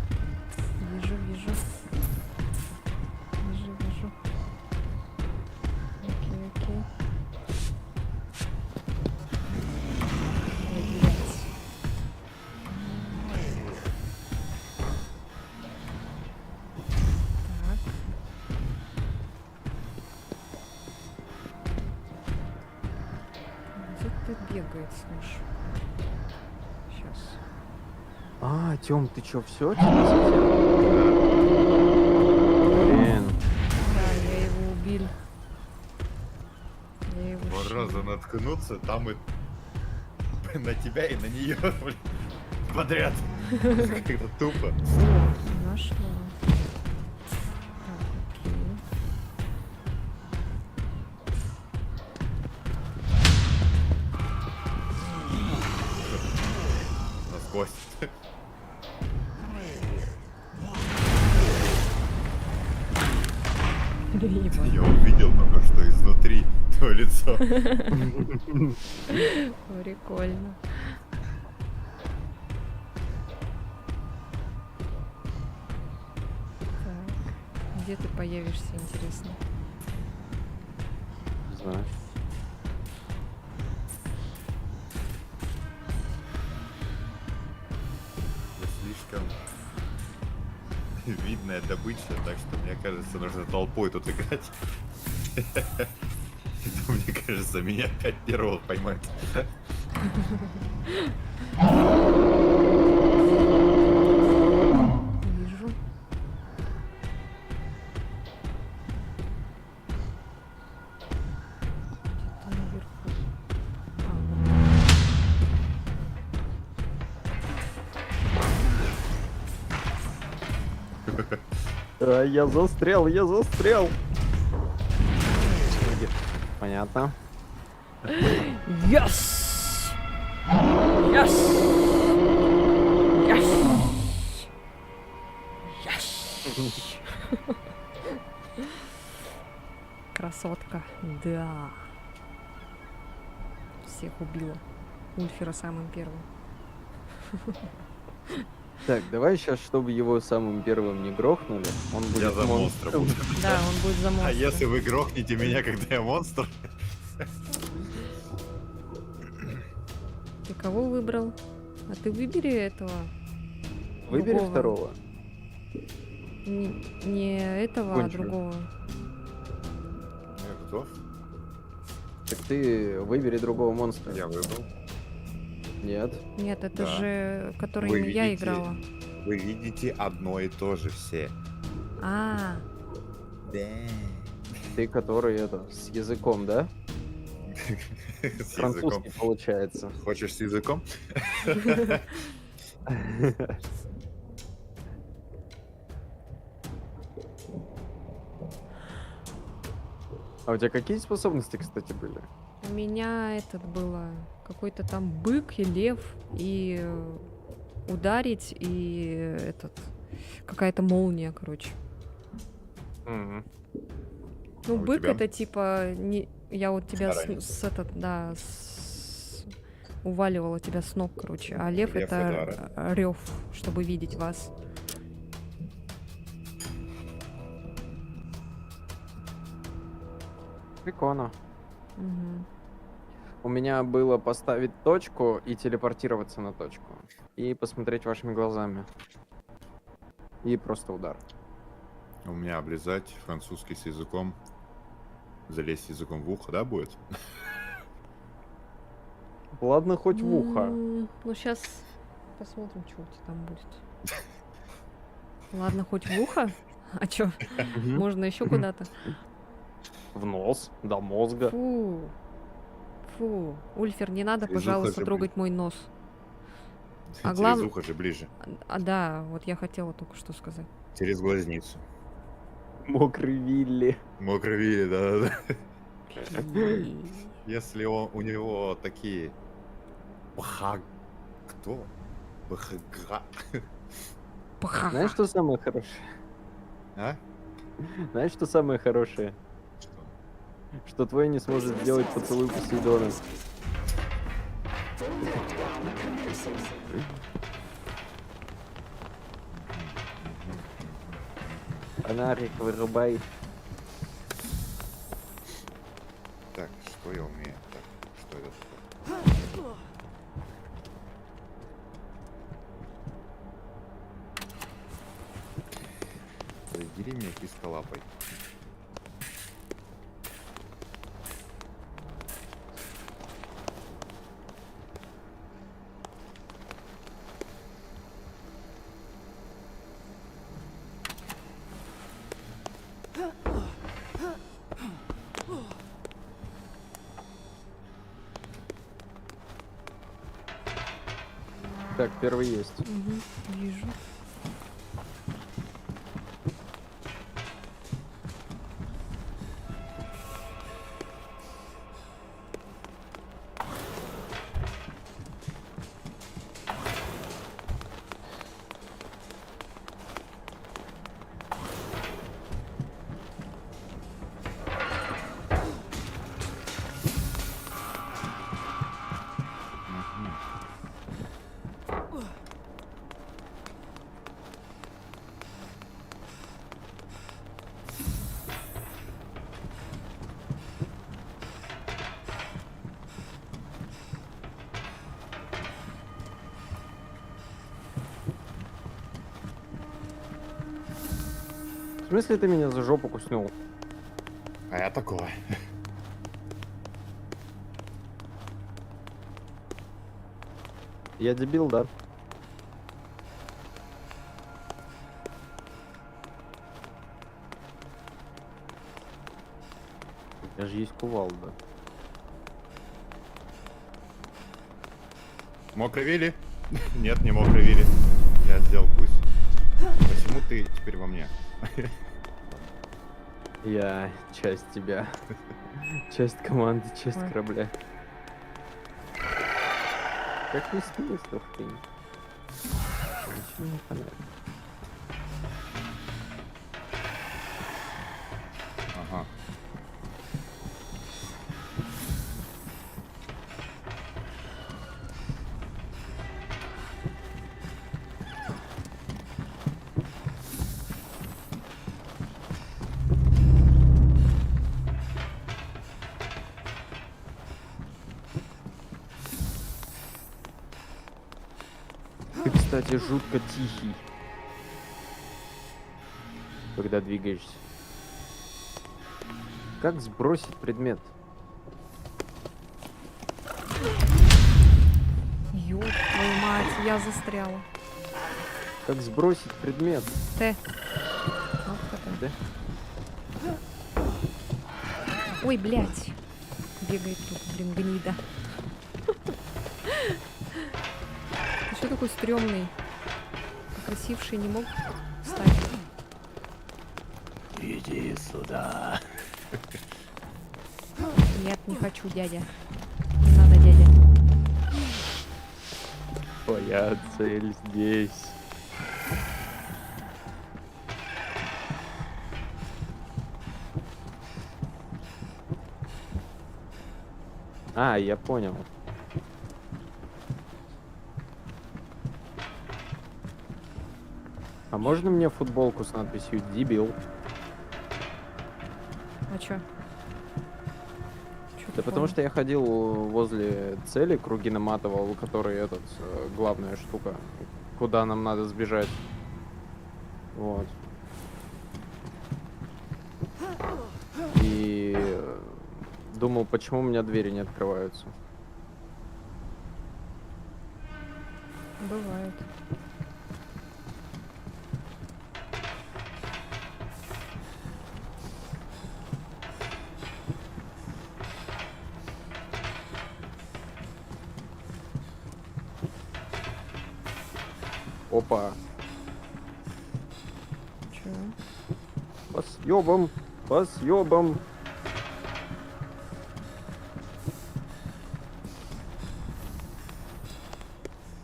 Вижу, вижу. Вижу, вижу. Окей, окей. Ой, блядь. Так. бегает, слышь. Сейчас. А, Тём, ты чё, всё? Блин. Да, я его убил. Я его Два щи- раза наткнуться, там и на тебя и на нее подряд. Как-то тупо. О, нашла. Так, окей. Насквозь. Ебать. Я увидел только что изнутри твое лицо. Прикольно. Так, где ты появишься, интересно? Не знаю. Слишком видная добыча, так что мне кажется, нужно толпой тут играть. Мне кажется, меня опять первого поймают. Вижу. Где-то наверху. Я застрял, я застрял. Понятно. Yes! Yes! Yes! Yes! Красотка, да. Всех убила. Ульфера самым первым. Так, давай сейчас, чтобы его самым первым не грохнули, он будет Я за монстра буду. Да, он будет за А монстром. если вы грохнете меня, когда я монстр? Ты кого выбрал? А ты выбери этого. Выбери другого. второго. Не этого, а Кончено. другого. Я готов. Так ты выбери другого монстра. Я выбрал. Нет. Нет, это Да. же, который Вы я видите? играла. Вы видите одно и то же все. А, Ты, который это, с языком, да? С языком. Французский получается. Хочешь с языком? А у тебя какие способности, кстати, были? у меня этот было какой-то там бык и лев, и ударить, и этот какая-то молния, короче. Ну, А у бык тебя? это типа не. Я вот тебя Старание. да, уваливала тебя с ног, короче. А лев Лев это рев, чтобы видеть вас. Прикольно. Мгм. У меня было поставить точку и телепортироваться на точку. И посмотреть вашими глазами. И просто удар. У меня облизать французский с языком. Залезть языком в ухо, да, будет? Ладно, хоть в ухо. Ну, сейчас посмотрим, что у тебя там будет. Ладно, хоть в ухо. А чё, Мгм. можно еще куда-то? В нос, до мозга. Фу. Фу. Ульфер, не надо, Через ухо пожалуйста, же трогать мой нос. А Через глав- ухо же ближе. Да, вот я хотела только что сказать. Через глазницу. Мокрый Вилли. Мокрый Вилли, да-да-да. И- Если у него такие... Кто? Бхага. Пха-ха-ха. Знаешь, что самое хорошее? А? Знаешь, что самое хорошее? Что? Что твой не сможет сделать поцелуй Посейдона. Фонарик вырубай. Так, что я умею? Так, что это такое? Задери меня кисколапой. Так, первый есть. Мгм, вижу. Мгм. В смысле ты меня за жопу куснул? А я такой. Я дебил, да? У меня же есть кувалда. Мокрый Вилли? Нет, не мокрый Вилли. Я сделал пусть. Почему ты теперь во мне? Я часть тебя. Часть команды, часть Ой. корабля. Как не смысл, ты? Ничего не понятно. Ага. Ты, кстати, жутко тихий, когда двигаешься. Как сбросить предмет? Ёб твою мать, я застряла. Как сбросить предмет? Т. Кнопка Т. Да? Ой, блядь. Бегает тут, блин, гнида. Ты что такой стрёмный? Покрасивший не мог встать? Иди сюда. Нет, не хочу, дядя. Не надо, дядя. Твоя цель здесь. А, я понял. А можно мне футболку с надписью «Дебил»? А чё? Чё Да потому что я ходил возле цели, круги наматывал, который главная штука, куда нам надо сбежать. Вот. И думал, почему у меня двери не открываются. Бывает. Опа. Чё? По съёбам, по съёбам.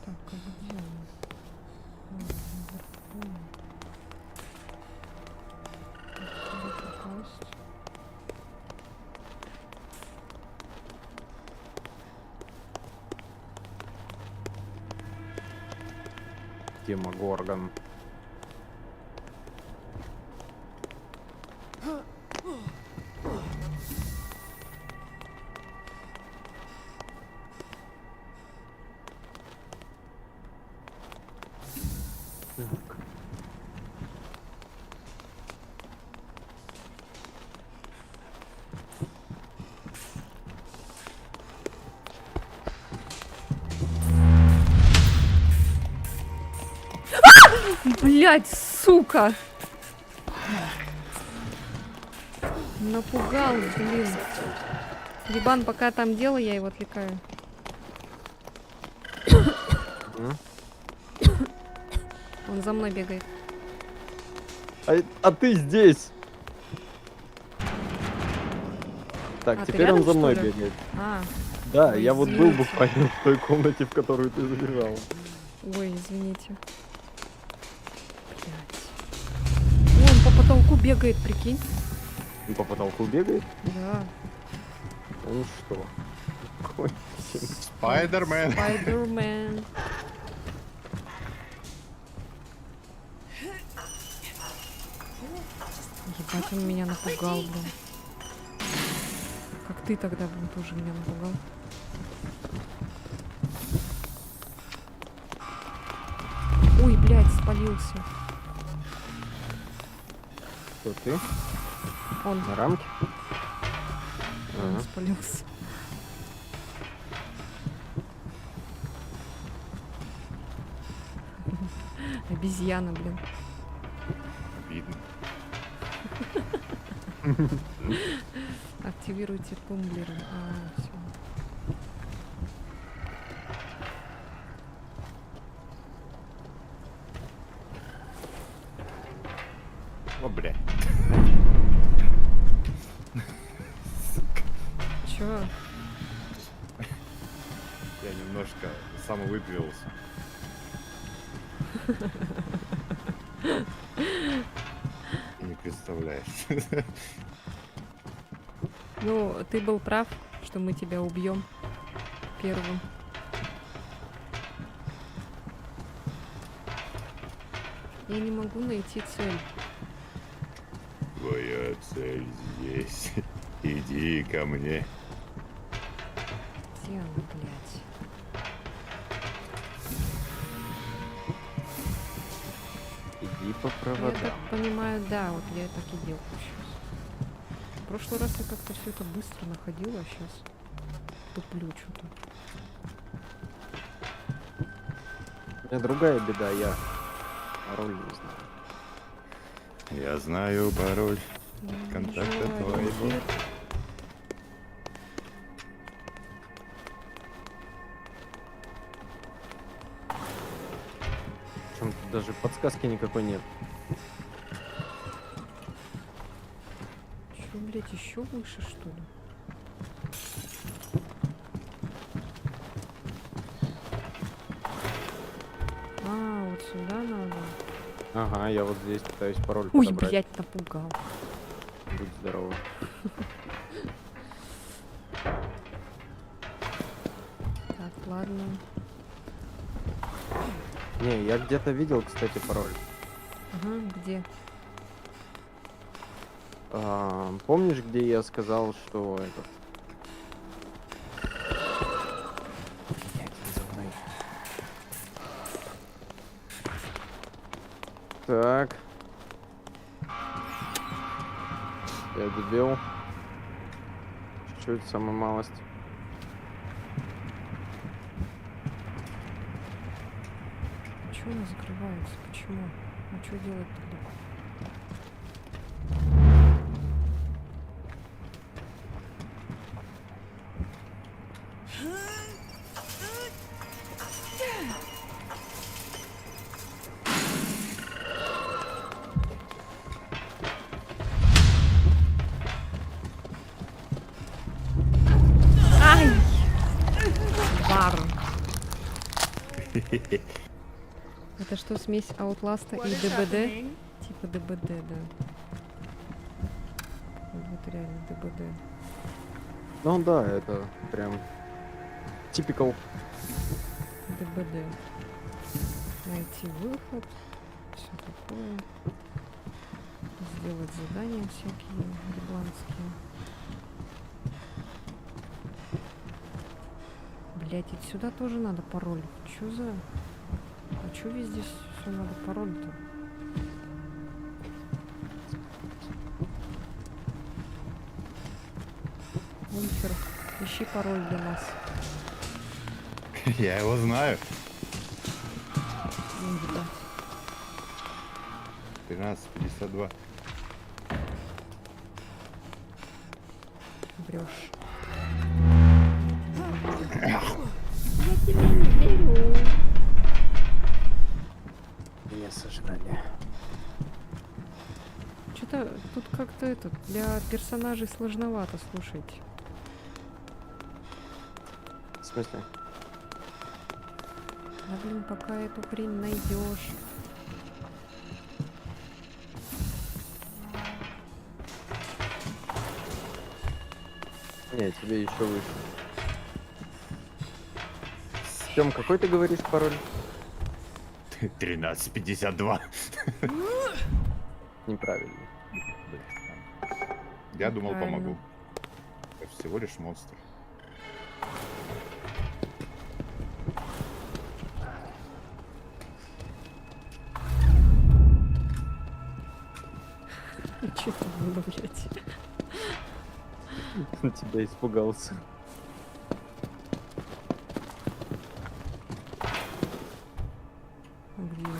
Так, а где он? А, наверху. Так, куда попасть? Демогоргон. Так. Блять, сука! Напугал, блин. Ебан, пока там дело, я его отвлекаю. М? Он за мной бегает. А ты здесь! Так, А, ты теперь он рядом, за что мной ли? бегает. А, Да, Ой, я вот был извините. буквально в той комнате, в которую ты забежала. ой, извините. Блядь. Он по потолку бегает, прикинь. Он по потолку бегает? Да. Он что? Какой? Спайдермен. Спайдермен. Ебать, он меня напугал, блин. Как ты тогда, блин, тоже меня напугал. Ой, блядь, спалился. Кто ты? Он, На рамке? он Ага. спалился. Обезьяна, блин. Видно. Активируйте тумблеры. А, всё. О, бля. Чё? Я немножко самовыпилился. Не представляешь. Ну, ты был прав, что мы тебя убьем первым. Я не могу найти цель. Твоя цель здесь. Иди ко мне. Где она, блядь? Иди по Я проводам. так понимаю, да, вот я так и делаю сейчас. В прошлый раз я как-то все это быстро находила, а сейчас туплю что-то. У меня другая беда, я пароль не знаю. Я знаю пароль контакта твоего. Причем тут даже подсказки никакой нет. Че, блядь, еще выше, что ли? А, вот сюда надо. Ага, я вот здесь пытаюсь пароль Ой, подобрать. блядь, напугал. Будь здорова. Так, ладно. Не, я где-то видел, кстати, пароль. Ага, где? Помнишь, где я сказал, что этот... Блядь, за мной. Так. Я добил. Чуть-чуть, самая малость. Чего она закрывается? Почему? А что делать тогда? Ай! Бар. Это что, смесь Outlast и ДБД? Типа ДБД, да. Вот реально ДБД. Ну да, это прям... Typical. ДБД. Найти выход. Все такое. Сделать задания всякие ебланские. Блять, и сюда тоже надо пароль. Чё за... А чё везде все надо пароль-то? Унтер, ищи пароль для нас. Я его знаю. Ну, ебать. 13:52. Врешь. Меня сожрали. Что-то тут как-то это для персонажей сложновато, слушайте. В смысле? Да блин, пока эту хрень найдешь. Не, тебе еще выше. Тём, какой ты говоришь пароль? 1352. Неправильно. Я думал, Правильно. помогу. Это всего лишь монстр. Что это было, блядь? Тебя испугался. Где?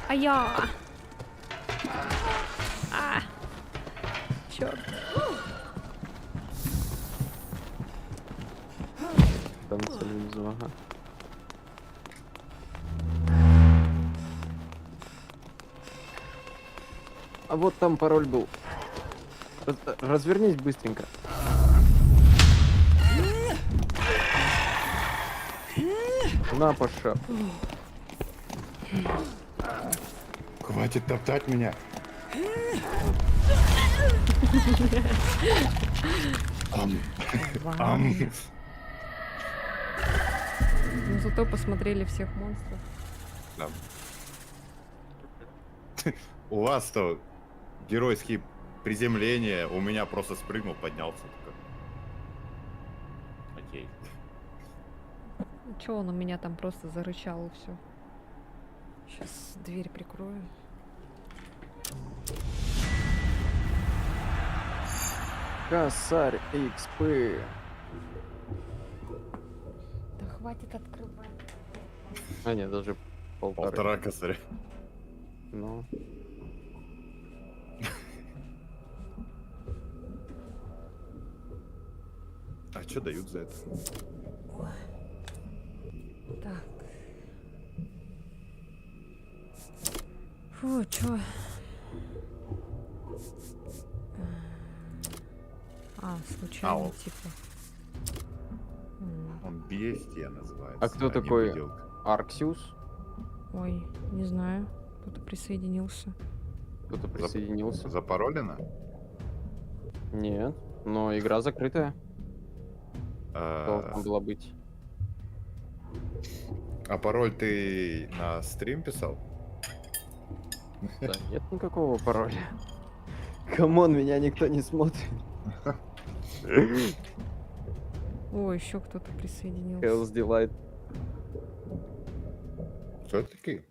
А я! А! Черт! Танцую внизу, ага. А вот там пароль был. Развернись быстренько. На, Паша. Хватит топтать меня. Ам. Ну зато посмотрели всех монстров. Да. У вас-то геройские приземления, у меня просто спрыгнул, поднялся. Только. Окей. Че он у меня там просто зарычал и все. Сейчас дверь прикрою. Косарь XP. Да хватит открывать. А нет, даже полтора. Полтора косаря. Ну. А что дают за это? Так. Фу, чё? Случайно, Ау. типа. Он бестия называется. А кто не такой? выделка. Арксиус? Ой, не знаю. Кто-то присоединился. Кто-то присоединился? Запаролено? Нет. Но игра закрытая. А, Должна была быть. а пароль ты на стрим писал? Да, нет никакого пароля. Камон, меня никто не смотрит. О, еще кто-то присоединился. Hell's Delight. Кто это такие?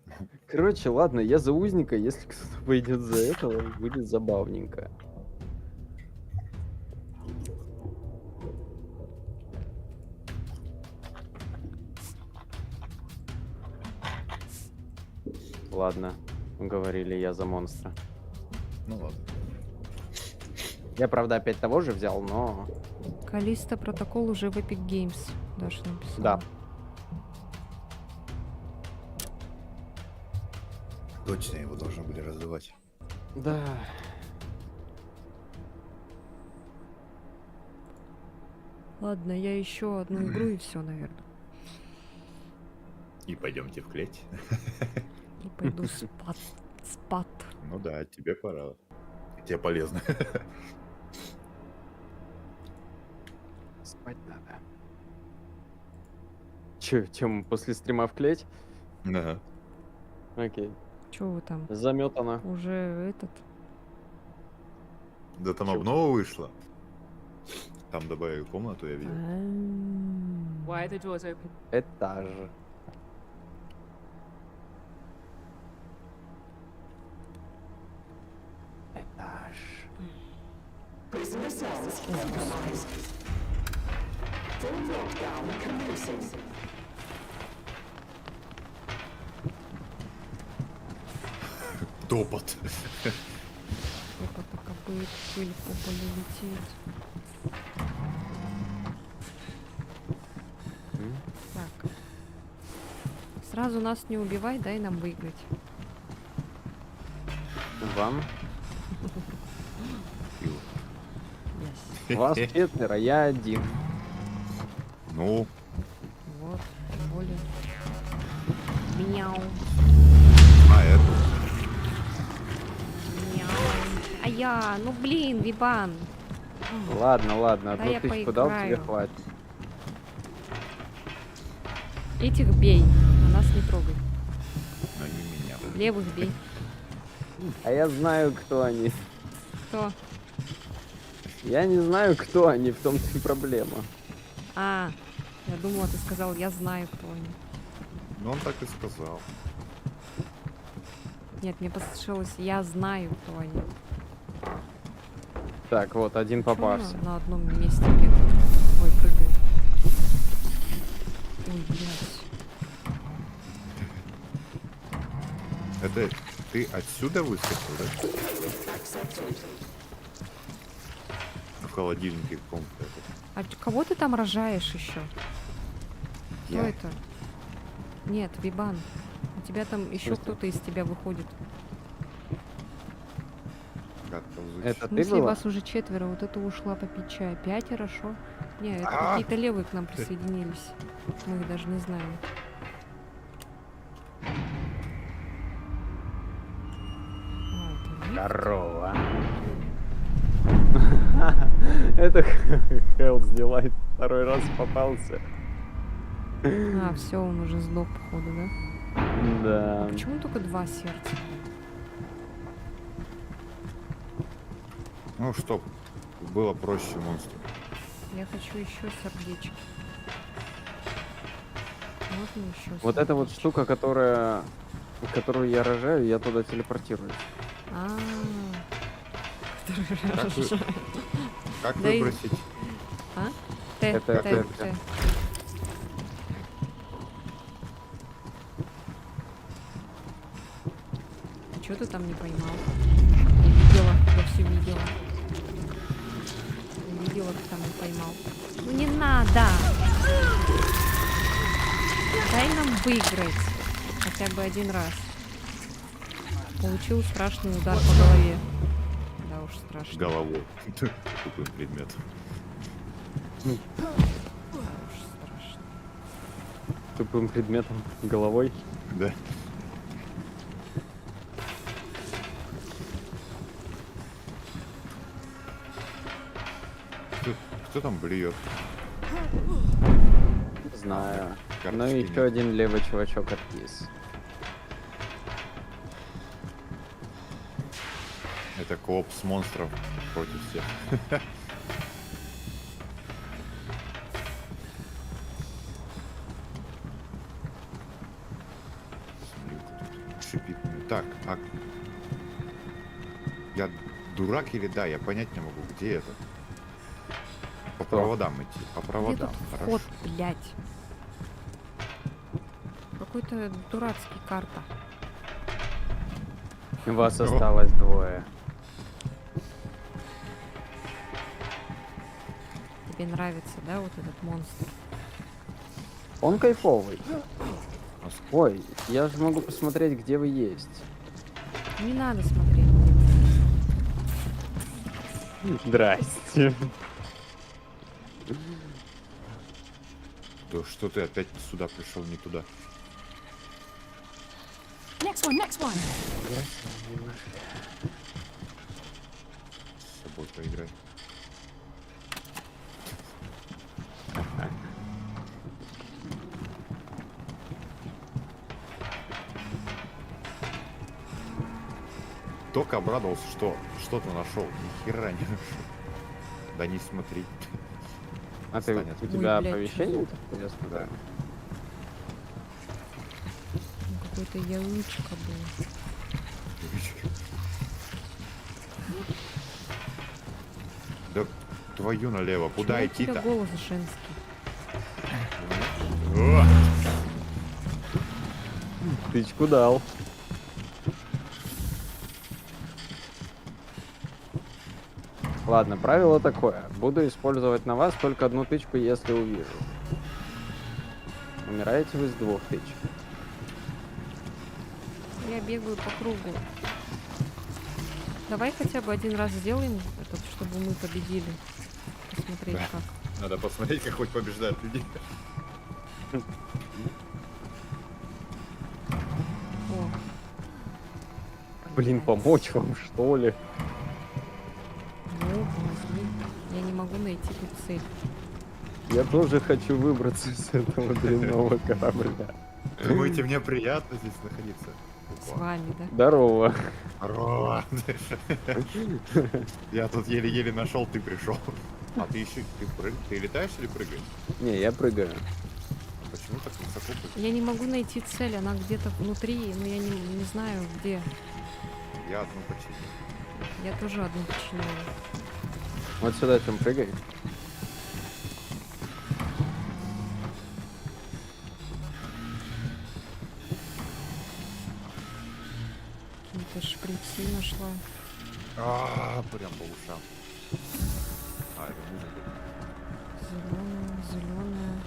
Короче, ладно, я за узника, если кто-то пойдет за этого, будет забавненько. Ладно, говорили, я за монстра. Ну ладно. Я, правда, опять того же взял, но... Калиста протокол уже в Epic Games. Даша написала. Да. Точно его должны были раздавать. Да. Ладно, я еще одну игру и все, наверное. И пойдемте в клеть. И пойду спать. Спать. Ну да, тебе пора. Тебе полезно. Спать надо. Че, мы после стрима в клеть? Ага. Окей. Че вы там? Заметана. Уже этот? Да там Чё? обнова вышла. Там добавили комнату, я видел. Why are the doors open? Этаж. Этаж. Топот. Опа-то копыт, пыль по полю летит. Так. Сразу нас не убивай, дай нам выиграть. Вам? Yes. Вас 4, я 1. Ну, Вот, тем более. Мяу, а это. мяу. А я, ну блин, Вибан. Ладно, ладно, Да одну я тысячу дал, тебе поиграю. хватит. Этих бей, а нас не трогай. Но не меня. Левых бей. А я знаю, кто они. Кто? Я не знаю, кто они, в том-то и проблема. А, я думала, ты сказал, я знаю, кто они. Ну, он так и сказал. Нет, мне послышалось, я знаю, кто они. Так, вот, один Чё попался. на одном месте бегает? Ой, прыгает. Ой, блядь. Это ты отсюда выскочил, да? В холодильнике каком-то. А кого ты там рожаешь еще? Кто Я? это? Нет, Вибан. У тебя там еще смысле? кто-то из тебя выходит. Как-то звучит. Это В ты смысле, была? вас уже 4, вот это ушла попить чай. 5, хорошо. Не, это А! какие-то левые к нам присоединились. Мы их даже не знаем. А, это лифт? Здорово. Это Hell's Delight второй раз попался. А, все, он уже сдох, походу, да? Да. Почему только 2 сердца? Ну, чтоб было проще монстру. Я хочу еще сердечки. Можно еще? Вот эта вот штука, которую я рожаю, я туда телепортируюсь. А, Как, как Да и- выбросить? а? Т, Это- Т, это- Т. А чё ты там не поймал? Я видела, я все видела. Я видела, ты там не поймал. Ну не надо! Дай нам выиграть. Хотя бы один раз. Получил страшный удар по голове. Да уж страшно. Головой. Тупым предметом. Да уж страшно. Тупым предметом головой. Да. Кто там блюет? Знаю. Ну Карточки и нет. еще один левый чувачок откис. Это кооп с монстров против всех. Смотри, тут шипит мне. Так, а... Я дурак или да? Я понять не могу, где это? По Кто? проводам идти, по Где проводам. тут Хорошо. вход, блядь? Какой-то дурацкий карта. Вас осталось 2. Тебе нравится, да, вот этот монстр? Он кайфовый. А с- Ой, я же могу посмотреть, где вы есть. Не надо смотреть. Здрасте. Да что ты опять сюда пришел, не туда? Next one, next one. С собой поиграй. Только обрадовался, что что-то нашел. Ни хера не нашел. Да не смотри. А ты, Станет. у тебя блядь, оповещение? чё Я смотрю. Ну, какое-то яичко было. Да твою налево. Куда Почему у тебя идти-то? голос женский? О! Тычку дал. Ладно, правило такое. Буду использовать на вас только одну тычку, если увижу. Умираете вы с 2 тычек. Я бегаю по кругу. Давай хотя бы один раз сделаем этот, чтобы мы победили. Посмотреть Да. как. Надо посмотреть, как хоть побеждают люди. О, Блин, помочь вам, что ли? ну, возьми. Я не могу найти тут цель. Я тоже хочу выбраться с этого дрянного корабля. Думаете, мне приятно здесь находиться? С вами, да? Здорово. Здорово. Я тут еле-еле нашел, ты пришел. А ты еще ты летаешь или прыгаешь? Не, я прыгаю. А почему так высоко прыгаешь? Я не могу найти цель, она где-то внутри, но я не знаю где. Я одну починил. Я тоже одну починила. Вот сюда чем прыгай. Какие-то шприцы нашла. Прям по ушам. А, это музыка. Зеленая, зеленая.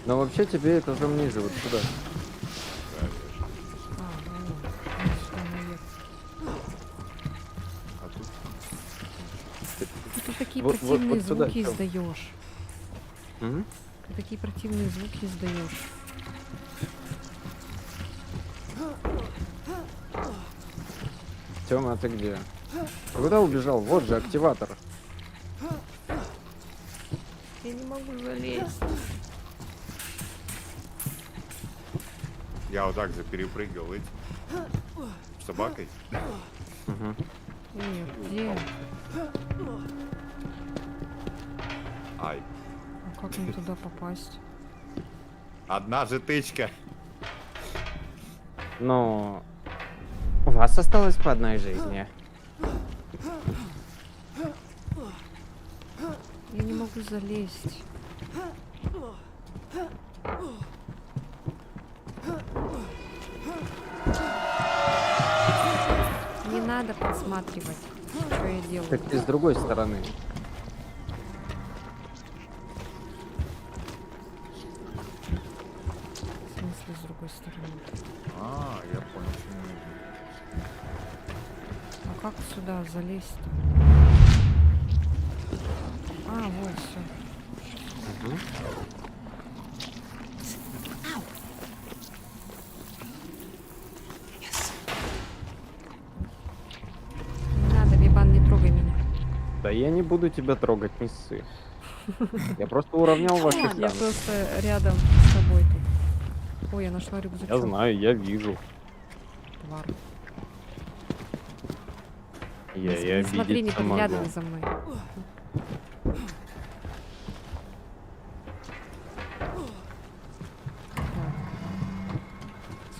Но вообще тебе этажом ниже, вот сюда. А, ну, сюда наверх. А тут Ты такие Вот- противные вот сюда, звуки чё? издаешь. М? Ты такие противные звуки издаешь. Тёма, а ты где? Куда убежал? Вот же активатор. Я не могу залезть. я вот так же перепрыгивал этим. Собакой. Мгм. Нет, где? Ай. А как мне туда попасть? Одна же тычка. Ну, у вас осталось по одной жизни. Я не могу залезть. Не надо подсматривать, что я делаю. Так ты с другой стороны. В смысле, с другой стороны? А, я понял, почему нужно. А как сюда залезть? А, вот все. Мгм. Не надо, Бибан, не трогай меня. Да я не буду тебя трогать, не ссы. Я просто уравнял ваши Я шансы. просто рядом с тобой тут. Ой, я нашла рюкзачок. Я знаю, я вижу. Тварь. Я не, и не смотри, не обидеться могу. подглядывай за мной. Так.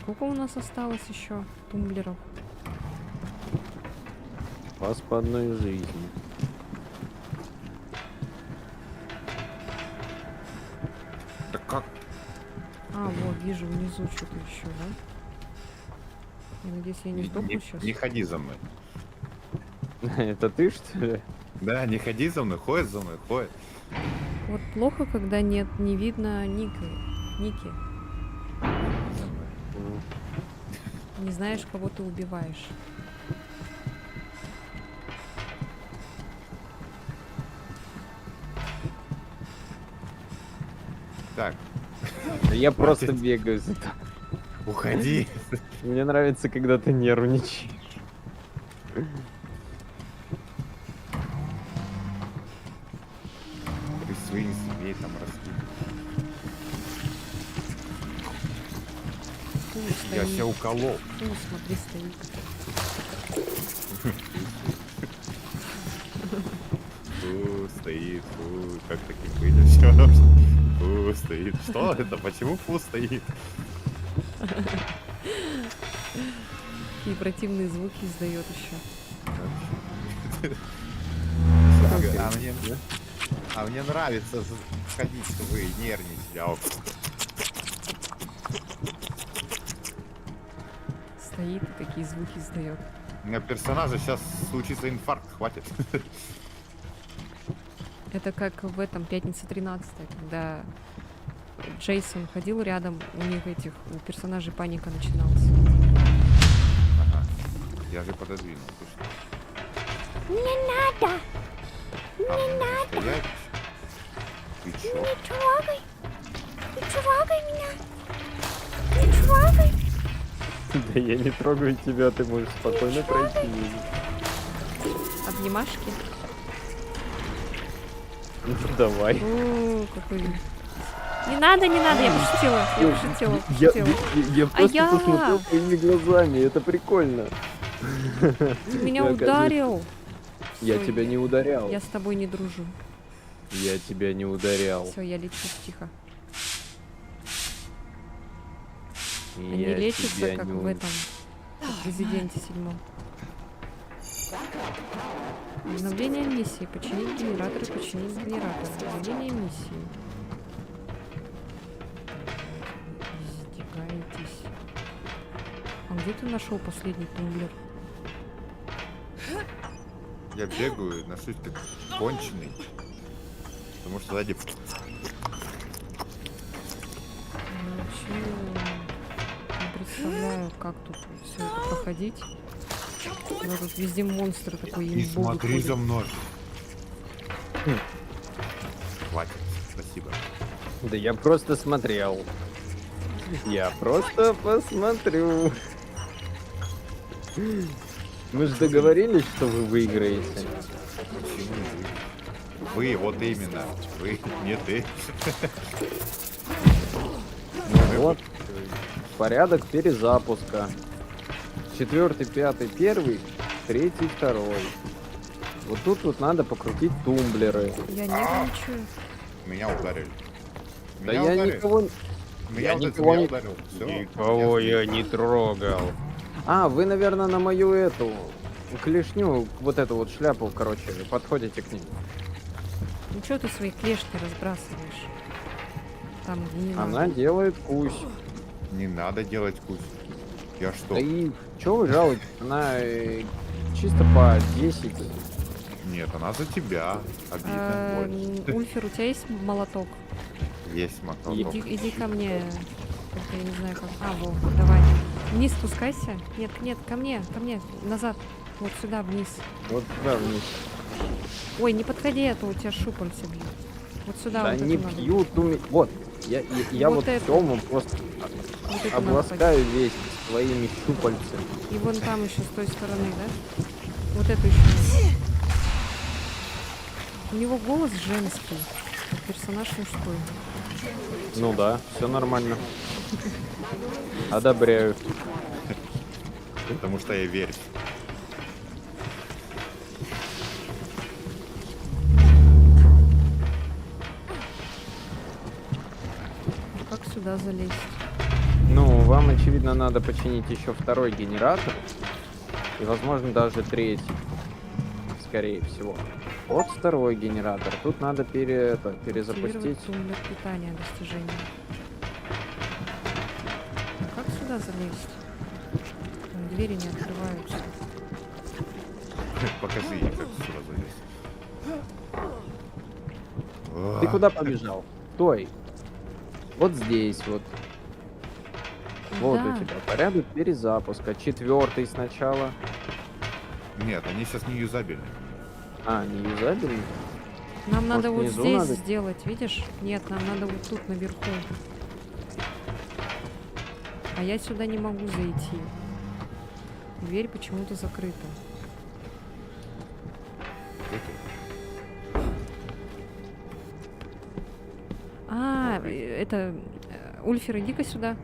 Сколько у нас осталось еще тумблеров? У вас по одной жизни. Да как? А, вот, вижу внизу что-то еще, да? Я надеюсь, я не сдохну сейчас. Не ходи за мной. Это ты, что ли? Да, не ходи за мной, ходит за мной, ходит. Вот плохо, когда не видно Ники. За мной. Не знаешь, кого ты убиваешь. Так, Я просто бегаю за тобой. уходи. Мне нравится, когда ты нервничаешь. Ты свои себе там раскинь. Фу, Я стоит. себя уколол. Фу, смотри, стоит. Фу, стоит, фу, как таким быть все. Фу, стоит. Что это? Почему фу стоит? Какие противные звуки издает еще. А мне... А мне нравится ходить, что вы нервничали. А вот Стоит и такие звуки издает. у меня персонажа сейчас случится инфаркт, хватит. Это как в этом «Пятница 13», когда Джейсон ходил рядом, у них у персонажей паника начиналась. Ага. Я же пододвинул. Ты что? Не надо! Не надо! Ты чё? Не трогай! Не трогай меня! Не трогай! Да я не трогаю тебя, ты можешь спокойно пройти. Обнимашки? Ну, давай. О, какой... Не надо, я пошутила, Я пошутила. просто я? посмотрел твоими глазами, это прикольно. Ты меня Я, ударил. Я Всё, тебя не ударял. Я с тобой не дружу. Я тебя не ударял. Все, я лечусь тихо. Они Я лечатся, тебя как не в этом в Резиденте 7. Обновление миссии. Починить генераторы, починить генераторы. Обновление миссии. Издеваетесь. А где ты нашел последний тумблер? Я бегаю, ношусь как конченый. Потому что сзади... Я вообще не представляю, как тут все это проходить. Но тут везде монстры такой Не имбовый смотри ходят. за мной. Хватит, спасибо. Да я просто смотрел. Я просто посмотрю. Мы же договорились, что вы выиграете. Почему вы? Вы, вот именно. Вы, не ты. Ну вот, порядок перезапуска. 4-й, 5-й, 1-й, 3-й, 2-й. Вот тут вот надо покрутить тумблеры. Я нервничаю. Меня ударили. Да я никого... Меня я вот это никого меня не- ударил. Всё, Никого я не трогал. А, вы, наверное, на мою эту клешню, вот эту вот шляпу, короче, подходите к ней. Ну что ты свои клешни разбрасываешь? Там, где не Она надо. делает кусь. Не надо делать кусь. Я что? Да и чё вы жалуетесь? Она чисто по 10. Нет, она за тебя. Обидно. больше. Ульфер, у тебя есть молоток? Есть мотор. Иди ко мне. Только я не знаю как. А, во, давай. Вниз спускайся. Нет, ко мне, назад. Вот сюда, вниз. Вот туда вниз. Ой, не подходи, а то у тебя шупальца бьют. Вот сюда Да вот не это надо. бьют Вот. Я Вот вот это. Тёму просто Вот это надо обласкаю весь своими щупальцами. поднять. И вон там еще с той стороны, да? Вот эту еще. У него голос женский, а персонаж мужской. Ну да, все нормально. Одобряю. Потому что я верю. Как сюда залезть? Ну, вам, очевидно, надо починить еще 2-й генератор. И, возможно, даже 3-й. Скорее всего. Вот 2-й генератор. Тут надо перезапустить. Активировать тумблер питания достижения. Как сюда залезть? Там двери не открываются. Покажи ей, как сюда залезть. Ты куда побежал? Стой. Вот здесь вот. Вот Да. у тебя порядок перезапуска. 4-й сначала. Нет, они сейчас не юзабельны. А, не юзабельный? Нам надо вот внизу здесь надо? сделать, видишь? Нет, нам надо вот тут наверху. А я сюда не могу зайти. Дверь почему-то закрыта. А, это... Ульфер, иди-ка сюда.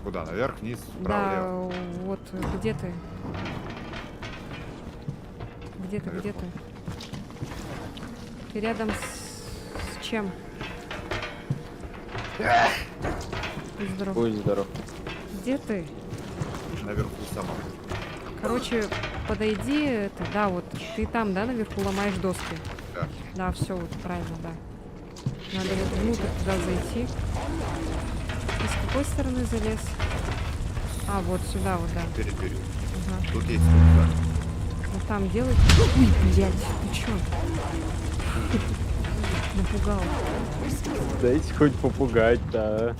Куда? Наверх, вниз, вправо, лево. Да, вот, где ты? Где ты, где Наверху. ты? Ты рядом с чем? Будь здоров. Будь здоров. Где ты? Наверху сама. Короче, подойди, это, да, вот, ты там, да, наверху ломаешь доски? Да. Да, все, вот правильно, да. Надо вот внутрь туда зайти. И с какой стороны залез? А, вот сюда вот, да. Перебери. Ага. Тут есть рюкзак. Вот там делайте. Ой, блядь, ты чё? Напугал. Дайте хоть попугать, да.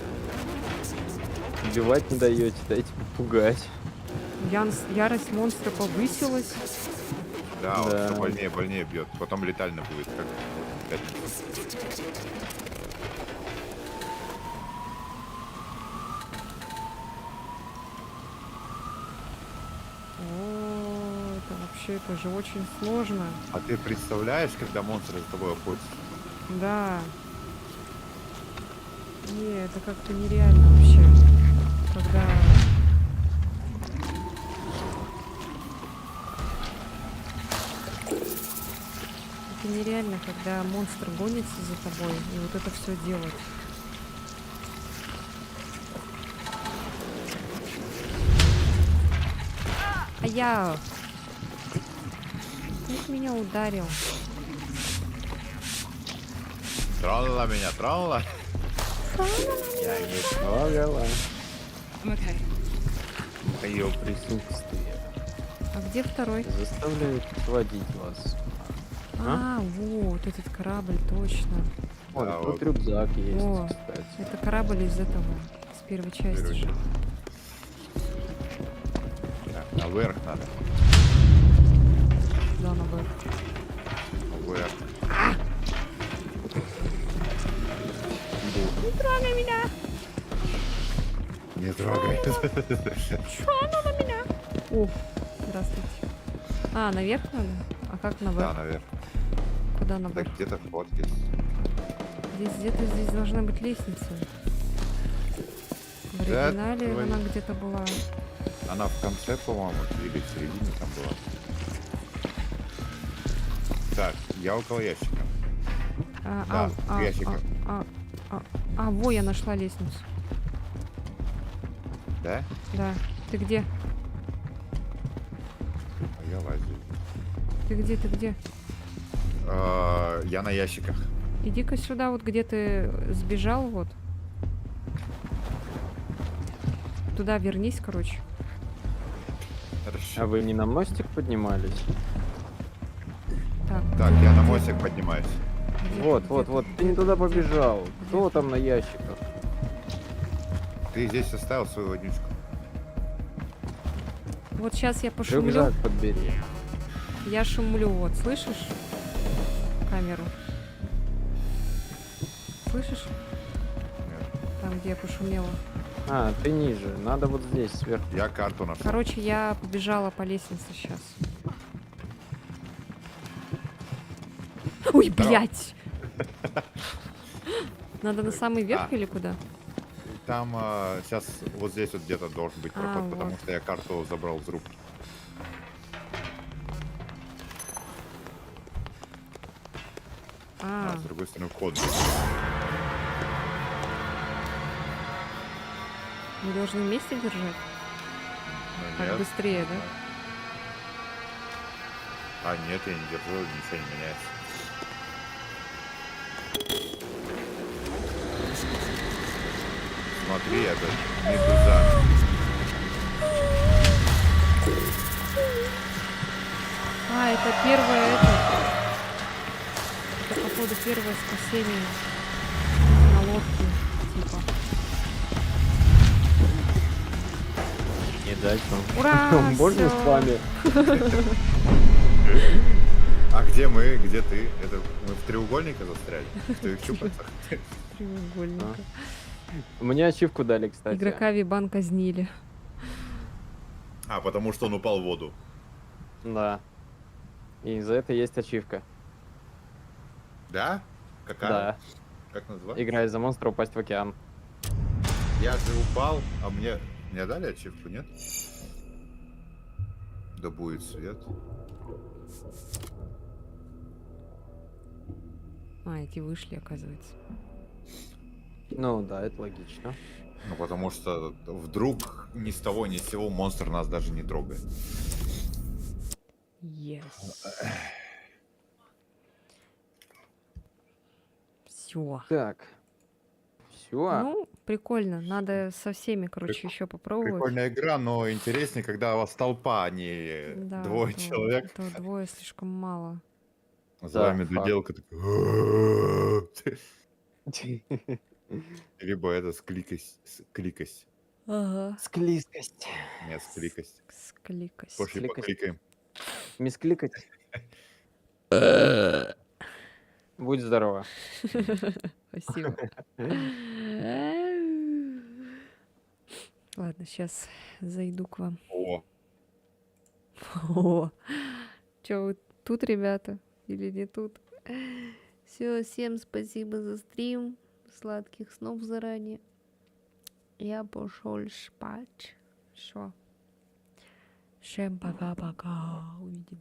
Убивать не даете, дайте попугать. Ярость монстра повысилась. Да, он Да. все больнее, больнее бьет. Потом летально будет, как в пятницу. О, это вообще, это же очень сложно. А ты представляешь, когда монстры за тобой охотятся? Да. Не, это как-то нереально вообще. Когда... Это нереально, когда монстр гонится за тобой и вот это все делать. А я... Как меня ударил? Тронула меня, тронула. Я не трогала. I'm okay. Ее присутствие А где второй? заставляет отводить вас. А, вот этот корабль, точно. Вот, Да, тут вот. рюкзак есть, О. кстати. Это корабль из этого, с первой части Первый. же. Так, наверх надо. Да, наверх. Наверх. Не трогай. О, здравствуйте. А, наверх надо? А как Да, наверх? наверх. Куда Так наверх? где-то вход есть. Здесь где-то здесь должна быть лестница. В Да, оригинале твою. она где-то была. Она в конце, по-моему, или в середине там была. Так, я около ящика. Да, в ящиках. Во, я нашла лестницу. Да? Да. Ты где? А я лазю. Ты где? Ты где? Я на ящиках. Иди-ка сюда, вот где ты сбежал, вот. Туда вернись, короче. Хорошо. А вы не на мостик поднимались? Так. Так, я на мостик поднимаюсь. где Вот, ты, вот, где вот, ты? ты не туда побежал. Кто там на ящиках? Ты здесь оставил свою водичку. Вот сейчас я пошумлю. Рюкзак подбери. Я шумлю, вот, слышишь? Камеру. Слышишь? Нет. Там, где я пошумела. А, ты ниже. Надо вот здесь, сверху. Я карту нашел. Короче, я побежала по лестнице сейчас. Ой, Здорово. блядь! Надо на самый верх А. или куда? Там сейчас вот здесь вот где-то должен быть проход, вот. потому что я карту забрал из рук. А с другой стороны вход. Мы должны вместе держать? Ну, Так нет. быстрее, да? А, нет, я не держу, ничего не меняется. Смотри, это медуза. А, это первое это. Это, походу, первое спасение на лодке, типа. Не дать вам. Ура! Можно всё. с вами? А где мы, где ты? Это мы в треугольнике застряли? В твоих чупацах? Треугольника. Мне ачивку дали, кстати. Игрока Вибан казнили. А, потому что он упал в воду. Да. И за это есть ачивка. Да? Какая? Да. Как называется? Играя за монстра, упасть в океан. Я же упал, а мне дали ачивку, нет? Да будет свет. А, эти вышли, оказывается. Ну да, это логично. Ну, потому что вдруг ни с того ни с сего монстр нас даже не трогает. Yes. Все. Так. Все. Ну, прикольно. Надо со всеми, короче, еще попробовать. Прикольная игра, но интереснее, когда у вас толпа, а не Да, двое то- человек. то двое слишком мало. За вами факт. дуделка такая. Либо это скликость. Ага. Склизкость. Нет, скликость. Скликость. Пошли Скликость. покликаем. Мискликать. Будь здорова. Спасибо. Ладно, сейчас зайду к вам. О, О, чё вы тут, ребята? Или не тут? Все, всем спасибо за стрим. Сладких снов заранее. Я пошел спать. Все. Всем пока-пока. Увидимся.